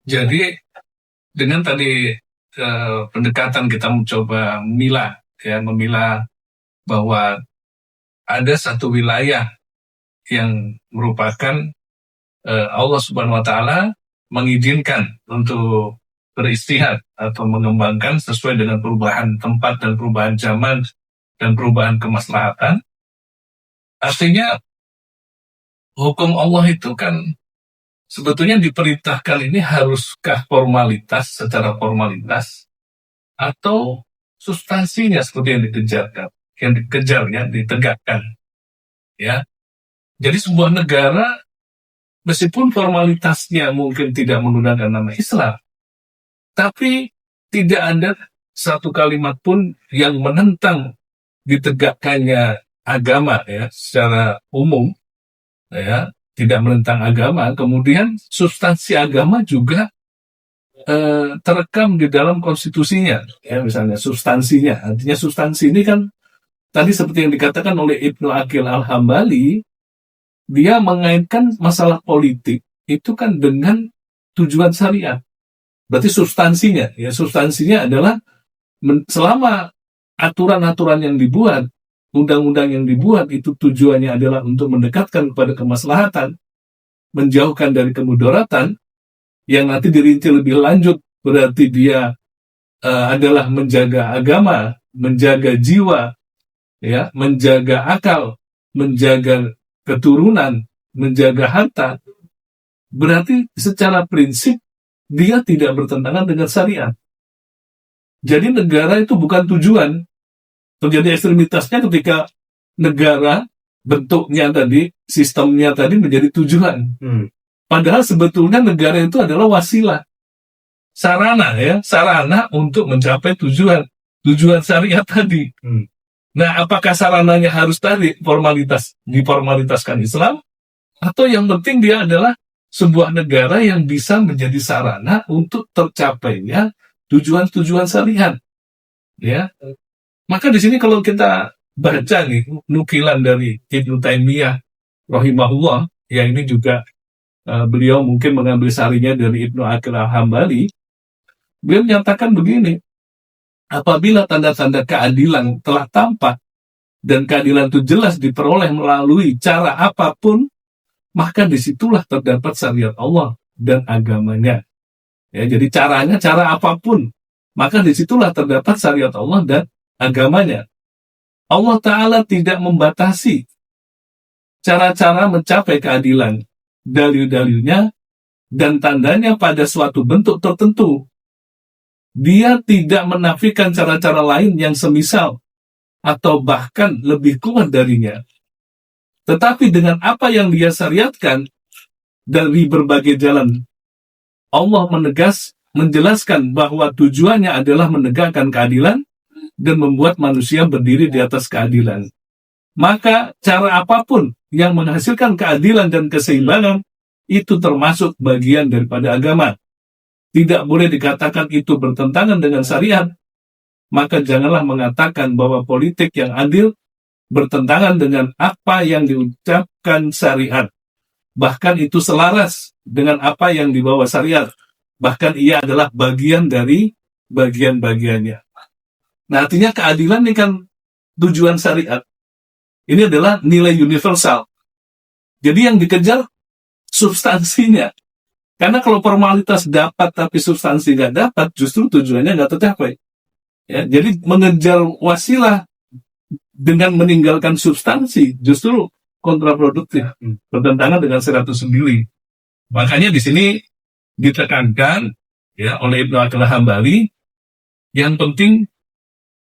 S2: Jadi dengan tadi pendekatan kita mencoba memilah bahwa ada satu wilayah yang merupakan Allah Subhanahu wa Ta'ala mengizinkan untuk beristihad atau mengembangkan sesuai dengan perubahan tempat dan perubahan zaman dan perubahan kemaslahatan. Artinya hukum Allah itu kan sebetulnya diperintahkan ini haruskah formalitas secara formalitas atau substansinya seperti yang dikejarnya ditegakkan. Ya. Jadi sebuah negara meskipun formalitasnya mungkin tidak menggunakan nama Islam, tapi tidak ada satu kalimat pun yang menentang ditegakkannya agama ya secara umum ya, tidak menentang agama, kemudian substansi agama juga terekam di dalam konstitusinya, ya misalnya substansinya. Artinya substansi ini kan tadi seperti yang dikatakan oleh Ibnu Aqil Al-Hambali, dia mengaitkan masalah politik itu kan dengan tujuan syariat. Berarti substansinya adalah selama aturan-aturan yang dibuat, undang-undang yang dibuat itu tujuannya adalah untuk mendekatkan kepada kemaslahatan, menjauhkan dari kemudaratan, yang nanti dirinci lebih lanjut, berarti dia adalah menjaga agama, menjaga jiwa, ya, menjaga akal, menjaga keturunan, menjaga harta. Berarti secara prinsip dia tidak bertentangan dengan syariat. Jadi negara itu bukan tujuan. Terjadi ekstremitasnya ketika negara bentuknya tadi, sistemnya tadi menjadi tujuan. Padahal sebetulnya negara itu adalah wasilah, sarana untuk mencapai tujuan syariat tadi. Nah, apakah sarananya harus tadi diformalitaskan Islam, atau yang penting dia adalah sebuah negara yang bisa menjadi sarana untuk tercapainya tujuan syariat, ya. Maka di sini kalau kita baca nih nukilan dari Ibnu Taimiyah rahimahullah, ya ini juga beliau mungkin mengambil sarinya dari Ibnu Aqil Al-Hambali. Beliau menyatakan begini, apabila tanda-tanda keadilan telah tampak dan keadilan itu jelas diperoleh melalui cara apapun, maka disitulah terdapat syariat Allah dan agamanya. Ya, jadi cara apapun, maka disitulah terdapat syariat Allah dan agamanya. Allah Ta'ala tidak membatasi cara-cara mencapai keadilan, dalil-dalilnya, dan tandanya pada suatu bentuk tertentu. Dia tidak menafikan cara-cara lain yang semisal, atau bahkan lebih kuat darinya. Tetapi dengan apa yang dia syariatkan dari berbagai jalan, Allah menjelaskan bahwa tujuannya adalah menegakkan keadilan dan membuat manusia berdiri di atas keadilan. Maka cara apapun yang menghasilkan keadilan dan keseimbangan itu termasuk bagian daripada agama. Tidak boleh dikatakan itu bertentangan dengan syariat. Maka janganlah mengatakan bahwa politik yang adil bertentangan dengan apa yang diucapkan syariat. Bahkan itu selaras dengan apa yang dibawa syariat. Bahkan ia adalah bagian dari bagian-bagiannya. Nah, artinya keadilan ini kan tujuan syariat. Ini adalah nilai universal. Jadi yang dikejar substansinya. Karena kalau formalitas dapat tapi substansi nggak dapat, justru tujuannya nggak tercapai. Ya, jadi mengejar wasilah dengan meninggalkan substansi justru kontraproduktif, bertentangan dengan syariat itu sendiri. Makanya di sini ditekankan ya oleh Ibnu Aqil Hambali, yang penting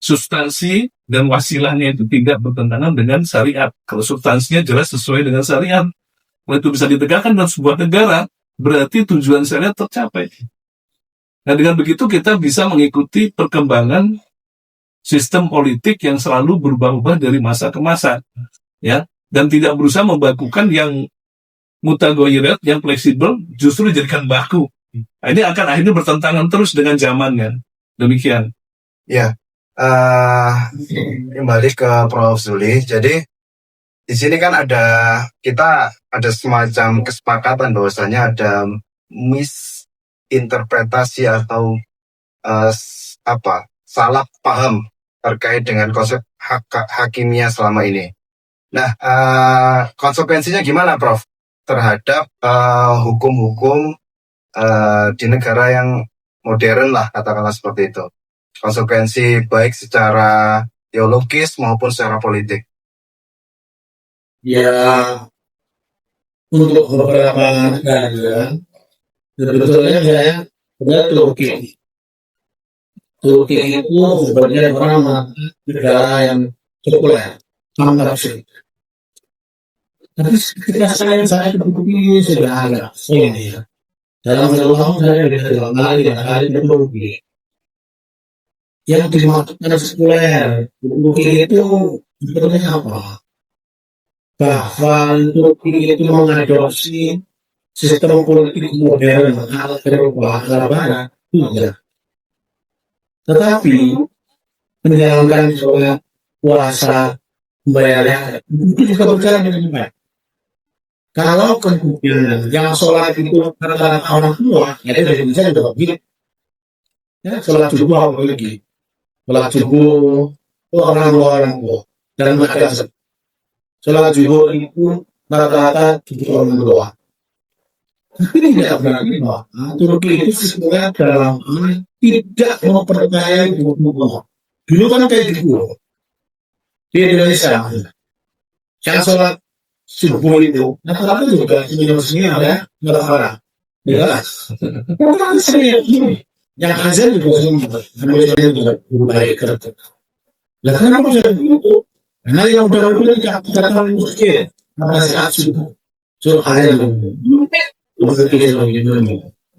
S2: substansi dan wasilahnya itu tidak bertentangan dengan syariat. Kalau substansinya jelas sesuai dengan syariat, kalau itu bisa ditegakkan dalam sebuah negara, berarti tujuan syariat tercapai. Nah, dengan begitu kita bisa mengikuti perkembangan sistem politik yang selalu berubah-ubah dari masa ke masa, ya, dan tidak berusaha membakukan yang mutagoyirat, yang fleksibel, justru dijadikan baku. Nah, ini akan akhirnya bertentangan terus dengan zamannya. Demikian.
S3: Ya, kembali ke Prof. Zuli. Jadi di sini kan kita ada semacam kesepakatan bahwasanya ada misinterpretasi atau salah paham terkait dengan konsep hakimiyah selama ini. Nah, konsekuensinya gimana, Prof? Terhadap hukum-hukum di negara yang modern lah, katakanlah seperti itu. Konsekuensi baik secara teologis maupun secara politik.
S1: Ya, untuk beberapa negara, sebetulnya saya Turki. Turki itu sebenarnya orang negara yang sekuler, sangat asing. Tapi ketika saya Turki sudah agak ini ya. Dalam satu tahun saya sudah 2 kali ke Turki. Yang dimaksudkan sekuler, Turki itu sebetulnya apa? Bahwa Turki itu mengadopsi sistem politik modern ala Eropa, ala Barat, Tidak. Tetapi menjalankan sholat, puasa, membayarnya itu juga berjalan dengan baik. Kalau kemudian yang sholat itu rata-rata orang tua, ya itu dari Indonesia juga begitu. Ya, sholat subuh apalagi, sholat subuh itu orang tua, dan mereka sholat subuh itu rata-rata juga orang tua. Tapi tidak berarti bahwa Turki itu sebenarnya dalam tidak mempercayai hukum. Dulu kan kayak gitu di Indonesia, yang sholat subuh itu, rata-rata juga sini ada merah-merah. Ya, orang sering yang azan juga sering, Indonesia juga baik kerja. Lah kenapa bisa begitu? Karena yang udah tidak tahu miskin, pada saat subuh, suruh azan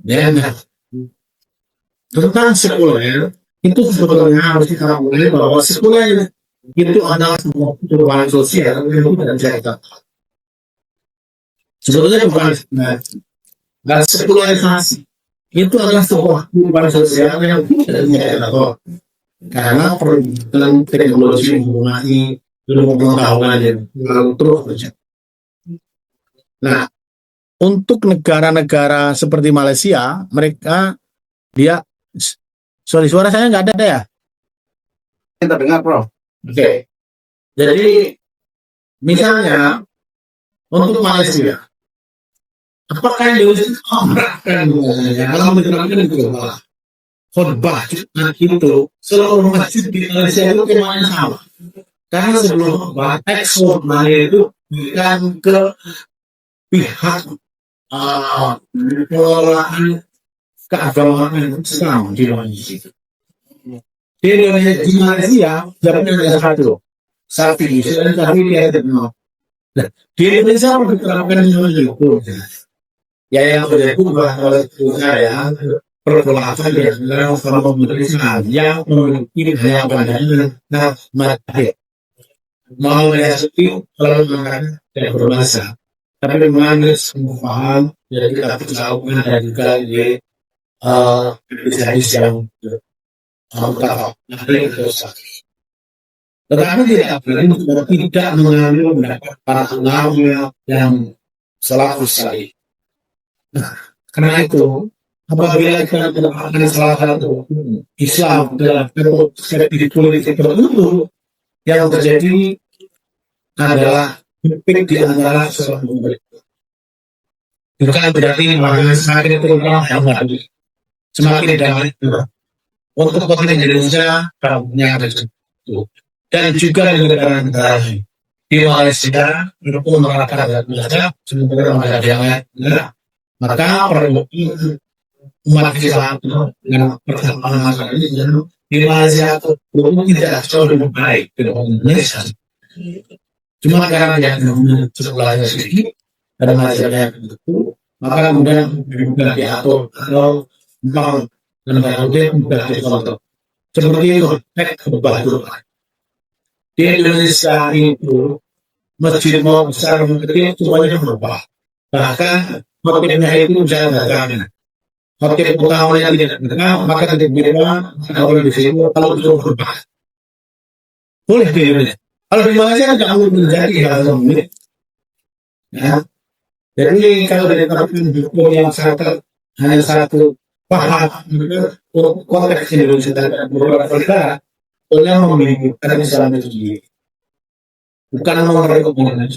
S1: dan tentang sekuler itu sebetulnya harus kita mulai bahwa sekuler itu adalah sebuah perubahan sosial yang tidak bisa kita. Sebetulnya bukan dan sekularisasi itu adalah sebuah perubahan sosial yang tidak bisa kita. Karena perkembangan teknologi informasi ilmu pengetahuan dan terus berjalan. Nah, untuk negara-negara seperti Malaysia, mereka suara saya nggak ada ya?
S3: Kita dengar, Prof.
S1: Oke. Jadi, misalnya untuk Malaysia, apakah yang diusahakan kalau diterapkan itu malah khotbah itu seluruh masjid di Malaysia itu kemana sama? Karena sebelum khotbah, ekspornya itu bukan ke pihak pengelolaan keagamaan Islam di Indonesia. Di Malaysia, zaman yang satu, sapi, dan sapi dia tidak. Di Indonesia diterapkan itu. Ya yang terjadi oleh saya pergolakan yang sama Islam yang memiliki hanya pandangan mati. Mau seperti kalau mengatakan tidak berbahasa. Tapi memang semua paham, jadi kita tahu dan juga di hadis yang tahu. Tetapi tidak mengambil pendapat para ulama yang salafus salih. Nah, karena itu apabila kita mendapatkan salah satu Islam dalam perspektif politik tertentu, yang terjadi adalah konflik di antara seorang pemerintah. Bukan berarti makanya semakin terutama semakin damai untuk konteks Indonesia punya itu dan juga di negara-negara lain di Malaysia untuk menerapkan adat sementara ada yang lain, maka perlu umat Islam dengan perkembangan masyarakat di Malaysia itu tidak jauh lebih baik dari Indonesia. Cuma karena yang sebelahnya sedikit ada masalah itu, maka kemudian juga diatur atau memang negara itu juga dikontrol. Seperti itu, kebahagiaan. Di Indonesia itu masjid mau besar mau kecil semuanya berubah. Bahkan khotibnya itu bisa dagangan. Khotib utama yang tidak dagang maka tidak beda orang di situ kalau itu berubah. Boleh di Indonesia. Kalau di Malaysia kan tidak mungkin terjadi hal seperti ya. Jadi kalau dari hukum yang hanya satu paham konteks Indonesia dan beberapa negara, oleh memiliki Islam itu sendiri, bukan memperlakukan.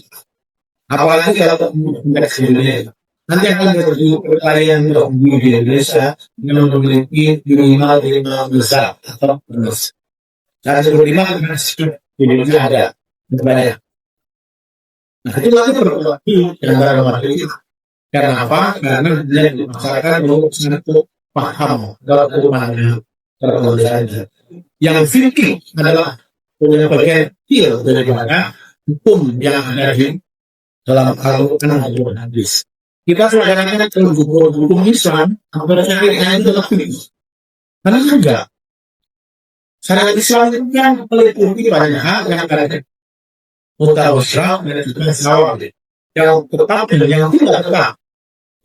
S1: Apalagi kalau konteks Indonesia, nanti akan terjadi perkelahian di Indonesia yang memiliki minimal besar atau besar. Cara seperti mana Indonesia ada banyak. Nah itu lagi berarti antara umat itu. Karena apa? Karena dia masyarakat belum satu paham kalau hukumannya terkendali. Yang fikih adalah punya bagian kecil daripada hukum yang ada di dalam Al-Quran dan hadis. Kita sekarang kalau hukum Islam, hampir syariat itu lebih. Karena enggak. Syariat Islam itu kan meliputi banyak hal yang ada mutawasyirah dan juga sawab yang tetap dan yang tidak tetap.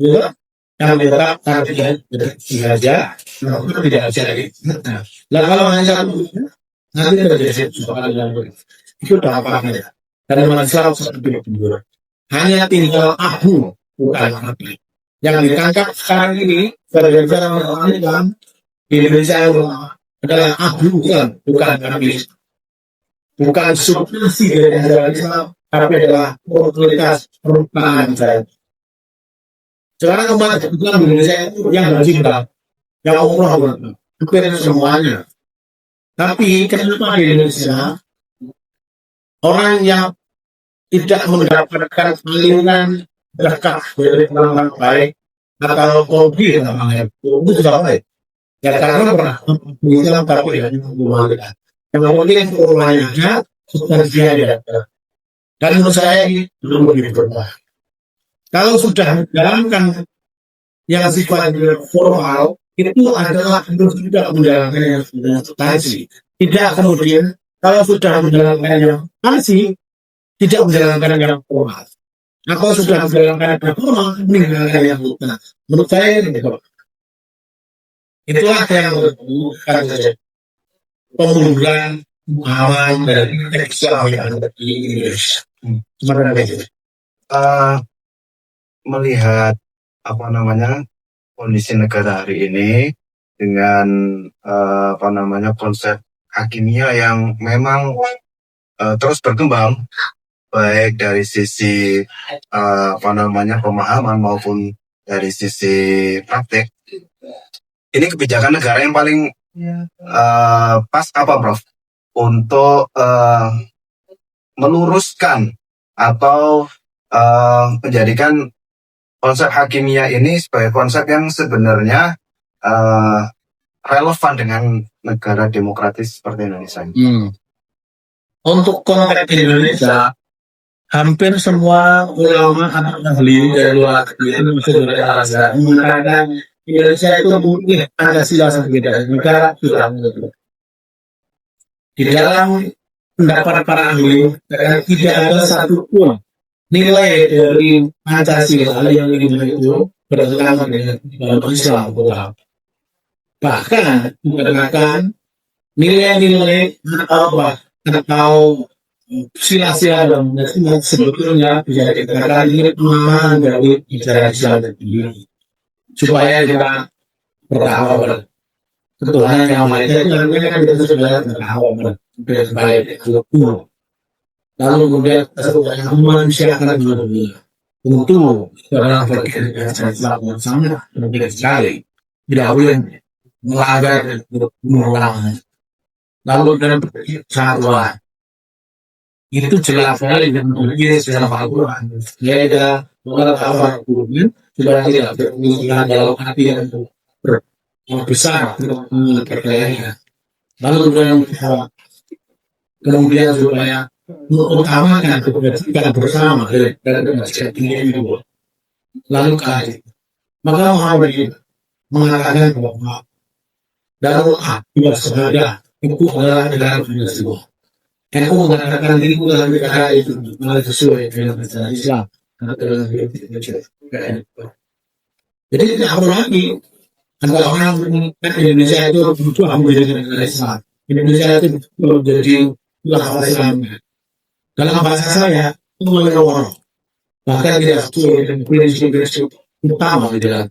S1: Ya, yang ditetapkan tidak sengaja, tidak bisa lagi. Nah, kalau hanya satu, nanti terjadi itu dampaknya. Dan umat Islam seperti itu. Hanya tinggal abu, bukan api. Yang ditangkap sekarang ini, gara-gara orang Islam di Indonesia adalah abu, bukan api. Bukan substansi dari ajaran Islam, tapi adalah otoritas perubahan saya. Sekarang umat Islam di Indonesia itu yang haji berapa, yang umroh berapa, hampir semuanya. Tapi kenapa di Indonesia orang yang tidak mendapatkan aliran berkah dari orang baik atau kopi namanya itu sudah baik. Ya karena pernah Islam tapi yang mungkin rumahnya ada substansinya ada. Dan menurut saya ini belum begitu berubah. Kalau sudah menjalankan yang sifatnya formal, itu adalah harus tidak menjalankan yang substansi. Tidak kemudian kalau sudah menjalankan yang substansi, tidak menjalankan yang formal. Kalau sudah menjalankan yang formal, meninggalkan yang substansi. Menurut saya ini itulah yang merupakan pemunduran awan dari Islam yang ada di Indonesia. Sebenarnya begitu.
S3: Melihat kondisi negara hari ini dengan konsep hakimiyah yang memang terus berkembang baik dari sisi pemahaman maupun dari sisi praktek. Ini kebijakan negara yang paling pas apa, Prof? Untuk meluruskan atau menjadikan konsep hakimiyah ini sebagai konsep yang sebenarnya relevan dengan negara demokratis seperti Indonesia.
S1: Untuk konteks Indonesia, hampir semua ulama atau ahli dari luar negeri itu mengatakan Indonesia itu mungkin Pancasila berbeda negara sudah di dalam pendapat para ahli tidak ada satupun nilai dari Pancasila yang itu bertentangan dengan Islam. Bahkan dikatakan nilai-nilai atau sila-sila dan sebetulnya bisa dikatakan ini pemahaman dari ajaran Islam sendiri supaya kita berdakwah ketuhanan yang maha esa itu kan kita sudah berdakwah baik lalu kemudian sebagai manusia akan dunia tentu seorang bagian dari Islam yang sangat penting sekali tidak boleh melanggar dan mengulang. Lalu dalam persatuan itu jelas sekali dan tulis dalam Al-Quran. Dia ada beberapa Al-Quran sudah tidak berkeinginan dalam hati yang besar untuk mempercayainya. Lalu kemudian supaya mengutamakan kebajikan bersama dan kebajikan individu. Lalu kali maka Muhammad mengatakan bahwa dalam akibat sebagai itu adalah negara Pancasila. NU mengatakan diriku dalam negara itu malah sesuai dengan ajaran Islam. Jadi tidak perlu lagi ada orang menginginkan Indonesia itu butuh menjadi negara Islam. Indonesia itu menjadi negara Islam. Dalam bahasa saya itu menolak. Bahkan tidak sesuai dengan prinsip-prinsip utama di dalam.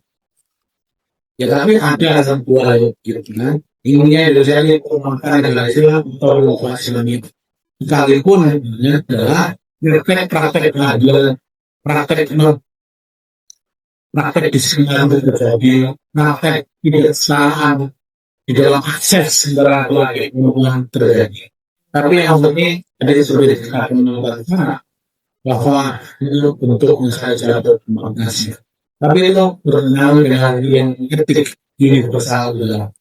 S1: Ya tapi ada sebuah gitu kan. Inginnya Indonesia ini memakan negara Islam atau negara Islam itu. Sekalipun adalah praktek keadilan, praktek diskriminasi terjadi, praktek tidak kesalahan di dalam akses negara lain yang terjadi. Tapi yang penting ada di seluruh negara bahwa itu bentuk saja demokrasi. Tapi itu berkenaan dengan yang etik universal dalam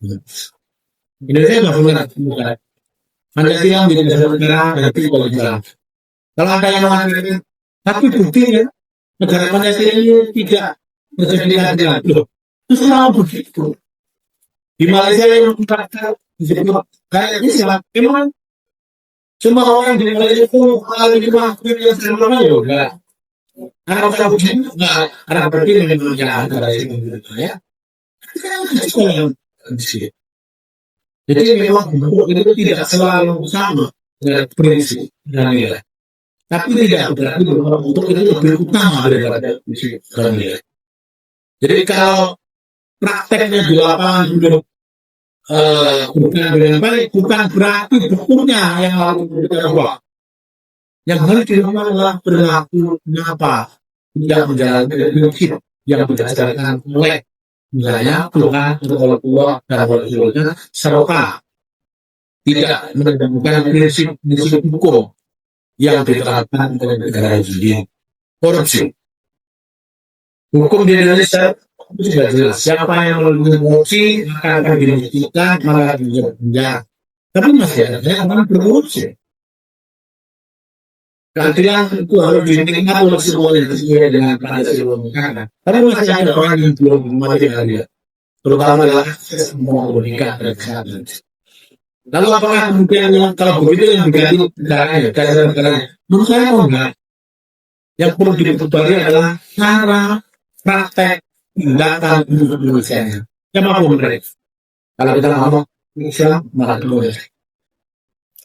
S1: Indonesia nggak boleh bukan. Pancasila menjadi dasar negara dan itu juga. Kalau ada yang mengatakan, tapi buktinya negara Pancasila ini tidak terjadi keadilan. Loh, itu selama begitu. Di Malaysia yang mengatakan kayak Islam, memang semua orang di Malaysia itu kalau dimaafkan yang sebelumnya ya udah. Karena kalau kita begini, karena berarti memang yang antara itu gitu ya. Itu yang di sini. Jadi memang bentuk itu tidak selalu sama dengan prinsip dan nilai. Tapi tidak berarti bahwa bentuk itu lebih utama daripada prinsip dan nilai. Jadi kalau prakteknya di lapangan belum bukan dengan baik, bukan berarti bentuknya yang harus kita ubah. Yang harus dirubah adalah perilaku apa tidak menjalankan prinsip yang berdasarkan oleh misalnya Tuhan atau Allah tua dan Rasulnya serta tidak menegakkan prinsip hukum yang diterapkan oleh negara sendiri. Korupsi. Hukum di Indonesia itu sudah jelas. Siapa yang melakukan korupsi akan dibuktikan malah penjara. Tapi masih ada yang orang berkorupsi. Keadilan itu harus dinikmati oleh semuanya sesuai dengan Pancasila. Tapi masih ada orang yang belum mati keadilan, terutama adalah akses semua pendidikan dan kesehatan. Lalu apakah kemudian yang kalau begitu yang diganti negaranya? Menurut saya enggak. Yang perlu diperbarui adalah cara praktek tindakan Indonesia. Yang mampu menarik. Kalau kita ngomong Islam, maka boleh.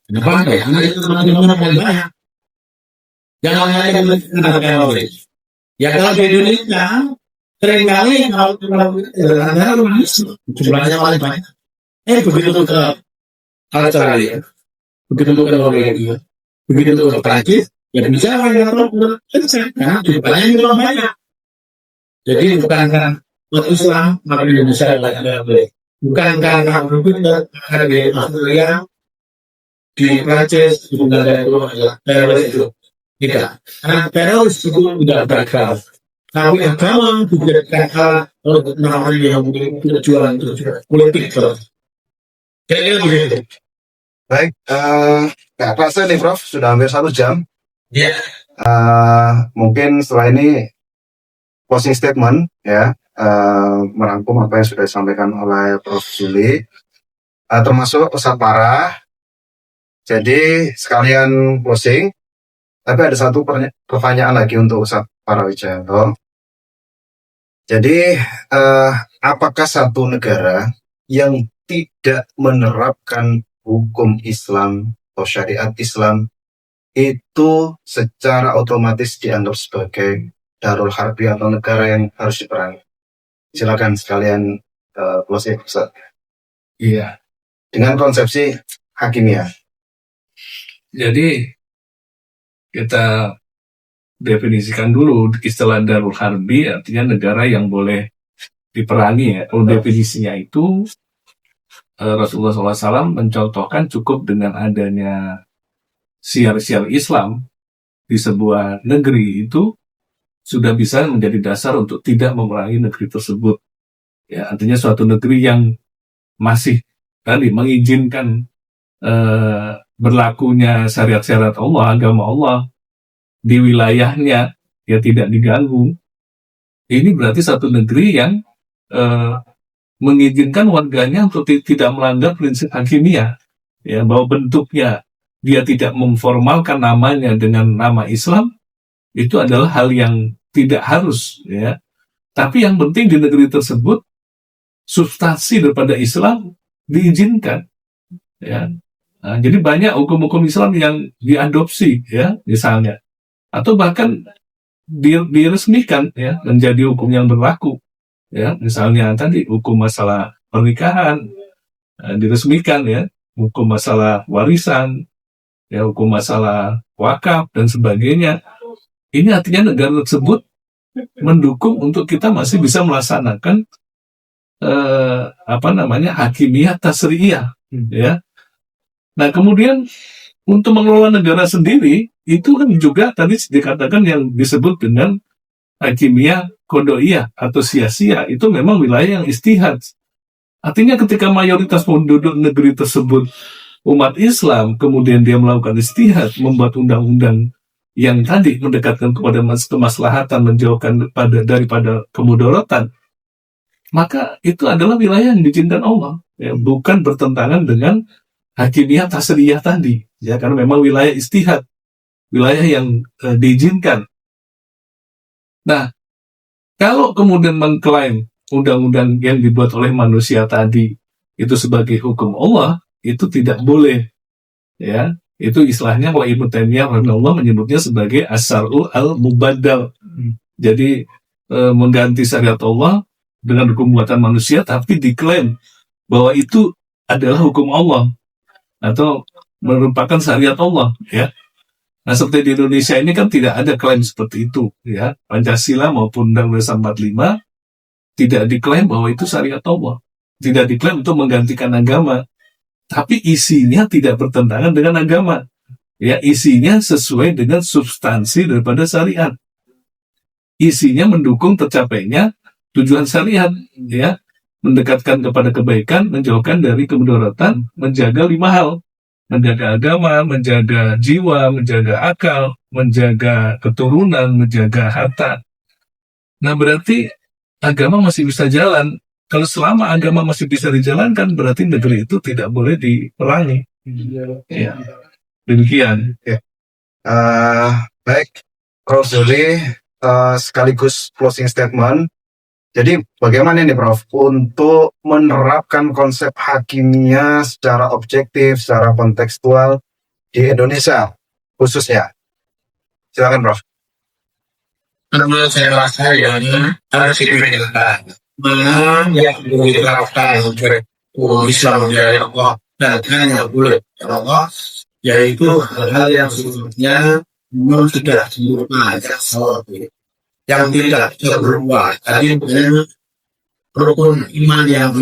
S1: Kenapa? Karena itu teman-teman yang banyak. Jangan hanya menggunakan oleh. Ya kalau di Indonesia, seringkali kalau negara humanis, jumlahnya paling banyak. Begitu ke Australia, begitu ke Norwegia, begitu ke Prancis, ya bisa orang karena jumlahnya juga banyak. Jadi bukan karena umat Islam maka di Indonesia tidak boleh. Bukan karena ada di Australia, di Prancis, di negara itu adalah teroris itu. Tidak, karena teroris itu tidak beragam. Tapi agama dijadikan hal untuk orang yang memiliki tujuan politik terus. Kayaknya begitu.
S3: Baik, nggak kerasa nih Prof, sudah hampir 1 jam.
S1: Ya.
S3: Mungkin setelah ini closing statement ya, merangkum apa yang sudah disampaikan oleh Prof. Zuli, termasuk Ustadz Parah. Jadi sekalian closing. Tapi ada satu pertanyaan lagi untuk Ustadz Parah Wijayanto. Jadi, apakah satu negara yang tidak menerapkan hukum Islam atau syariat Islam itu secara otomatis dianggap sebagai darul harbi atau negara yang harus diperangi? Silakan sekalian closing, Ustadz.
S2: Iya.
S3: Dengan konsepsi hakimiyah.
S2: Jadi kita definisikan dulu istilah darul harbi, artinya negara yang boleh diperangi ya. Kalau definisinya itu Rasulullah SAW mencontohkan cukup dengan adanya siar-siar Islam di sebuah negeri itu sudah bisa menjadi dasar untuk tidak memerangi negeri tersebut. Ya, artinya suatu negeri yang masih tadi mengizinkan berlakunya syariat-syariat Allah, agama Allah di wilayahnya, ya tidak diganggu. Ini berarti satu negeri yang mengizinkan warganya untuk tidak melanggar prinsip hakimiyah, ya, bahwa bentuknya dia tidak memformalkan namanya dengan nama Islam, itu adalah hal yang tidak harus, ya. Tapi yang penting di negeri tersebut substansi daripada Islam diizinkan, ya. Nah, jadi banyak hukum-hukum Islam yang diadopsi, ya, misalnya, atau bahkan diresmikan, ya, menjadi hukum yang berlaku, ya. Misalnya tadi hukum masalah pernikahan diresmikan, ya, hukum masalah warisan, ya, hukum masalah wakaf dan sebagainya. Ini artinya negara tersebut mendukung untuk kita masih bisa melaksanakan hakimiyah tasriyah, ya. Nah, kemudian untuk mengelola negara sendiri itu kan juga tadi dikatakan yang disebut dengan hakimiyah kodoiyah atau sia-sia, itu memang wilayah yang istihad. Artinya ketika mayoritas penduduk negeri tersebut umat Islam, kemudian dia melakukan istihad, membuat undang-undang yang tadi mendekatkan kepada kemaslahatan, menjauhkan daripada kemudaratan, maka itu adalah wilayah yang diizinkan Allah, ya, bukan bertentangan dengan hakimiyah tasriyah tadi, ya, karena memang wilayah istihad, wilayah yang diizinkan. Nah, kalau kemudian mengklaim undang-undang yang dibuat oleh manusia tadi itu sebagai hukum Allah, itu tidak boleh. Ya, itu istilahnya kalau Ibnu Taimiyah rahimahullah menyebutnya sebagai as-syar'u al-mubaddal. Jadi mengganti syariat Allah dengan hukum buatan manusia, tapi diklaim bahwa itu adalah hukum Allah atau merupakan syariat Allah, ya. Nah, seperti di Indonesia ini kan tidak ada klaim seperti itu, ya. Pancasila maupun Undang-Undang 45 tidak diklaim bahwa itu syariat Allah, tidak diklaim untuk menggantikan agama, tapi isinya tidak bertentangan dengan agama, ya. Isinya sesuai dengan substansi daripada syariat, isinya mendukung tercapainya tujuan syariat, ya. Mendekatkan kepada kebaikan, menjauhkan dari kemudaratan, menjaga 5 hal. Menjaga agama, menjaga jiwa, menjaga akal, menjaga keturunan, menjaga harta. Nah, berarti agama masih bisa jalan. Kalau selama agama masih bisa dijalankan, berarti negeri itu tidak boleh diperangi. Ya. Demikian.
S3: Baik, Prof. Zuli, sekaligus closing statement. Jadi bagaimana nih Prof untuk menerapkan konsep hakimiyah secara objektif, secara kontekstual di Indonesia khususnya? Silakan Prof.
S1: Menurut saya rasa ya harus dibedakan mana yang boleh diterapkan oleh Islam dari Allah dan yang boleh Allah, yaitu hal-hal yang sebetulnya memang sudah berupa yang tidak berubah. Tadi rukun iman yang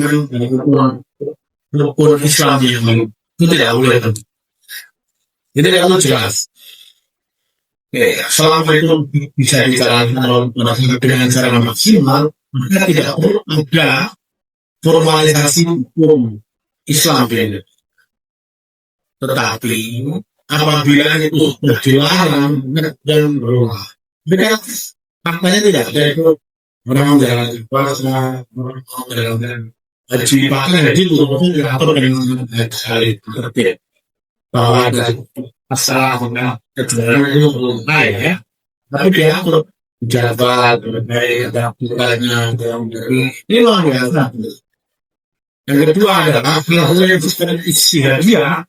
S1: rukun Islam yang itu tidak boleh. Jadi kalau jelas, selama itu bisa dijalankan dengan cara maksimal, maka tidak perlu ada formalisasi hukum Islam ini. Tetapi apabila itu sudah dilarang dan berubah, mereka faktanya tidak ada itu orang menjalankan puasa, orang menjalankan haji, bahkan haji itu diatur dengan hal itu tertib bahwa ada masalah tentang kebenaran itu belum naik, ya, tapi diatur jabat, ada bukannya, ini luar biasa. Yang kedua adalah hal yang sebenarnya istihadiyah,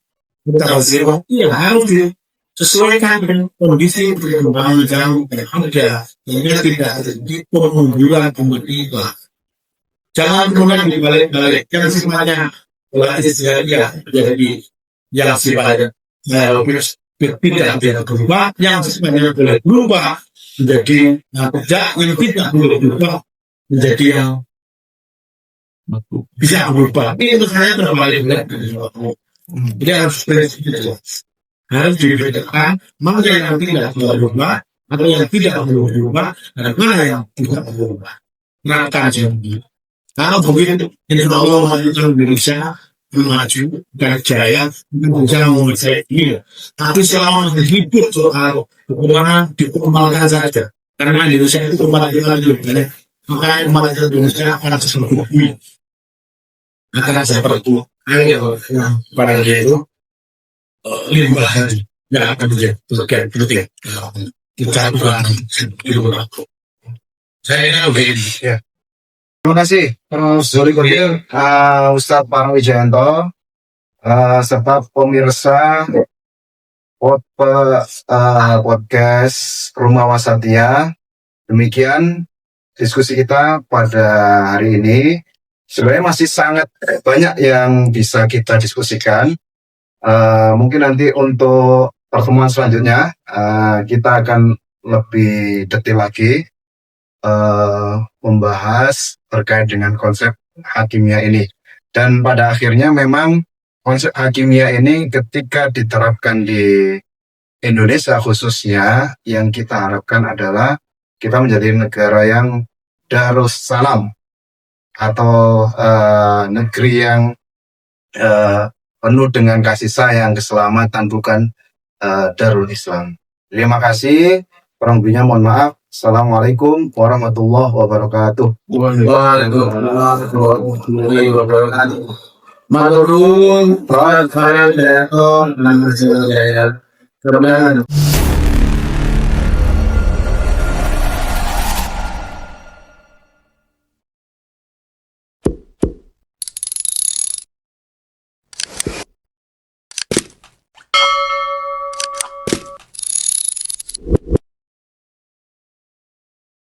S1: ya harus sesuaikan dengan kondisi perkembangan zaman yang ada, sehingga tidak terjadi pemunduran tiba-tiba. Jangan kemudian dibalik-balik, yang sifatnya istihadiyah jadi yang sifatnya tidak berubah, yang sifatnya boleh berubah menjadi yang tidak boleh berubah menjadi yang bisa berubah. Ini untuk saya terbalik-balik. Jadi harus harus dibedakan mana yang tidak berubah atau yang tidak berubah dan mana yang tidak berubah. Rata aja. Kalau begitu, insya Allah Indonesia maju dan jaya bisa menguasai ini. Tapi selama hidup soal kekurangan dikumpulkan saja. Karena Indonesia itu umat Islam, maka umat Indonesia akan seperti akan seperti air yang pada dia itu limbah yang akan menjadi penting. Kita bukan aku. Saya begini.
S3: Ya. Terima kasih Prof. Zuli Kurnia, Ustadz Parang Wijayanto, serta pemirsa podcast Rumah Wasatiyah. Demikian diskusi kita pada hari ini. Sebenarnya masih sangat banyak yang bisa kita diskusikan. Mungkin nanti untuk pertemuan selanjutnya kita akan lebih detail lagi membahas terkait dengan konsep hakimiyah ini. Dan pada akhirnya memang konsep hakimiyah ini ketika diterapkan di Indonesia khususnya, yang kita harapkan adalah kita menjadi negara yang Darussalam atau negeri yang penuh dengan kasih sayang, keselamatan, bukan Darul Islam. Terima kasih. Kurang lebihnya mohon maaf. Assalamualaikum warahmatullahi wabarakatuh.
S1: Waalaikumsalam warahmatullahi wabarakatuh. Maturun, Pak Khalil, Dato, Nanggung Jaya, Kemudian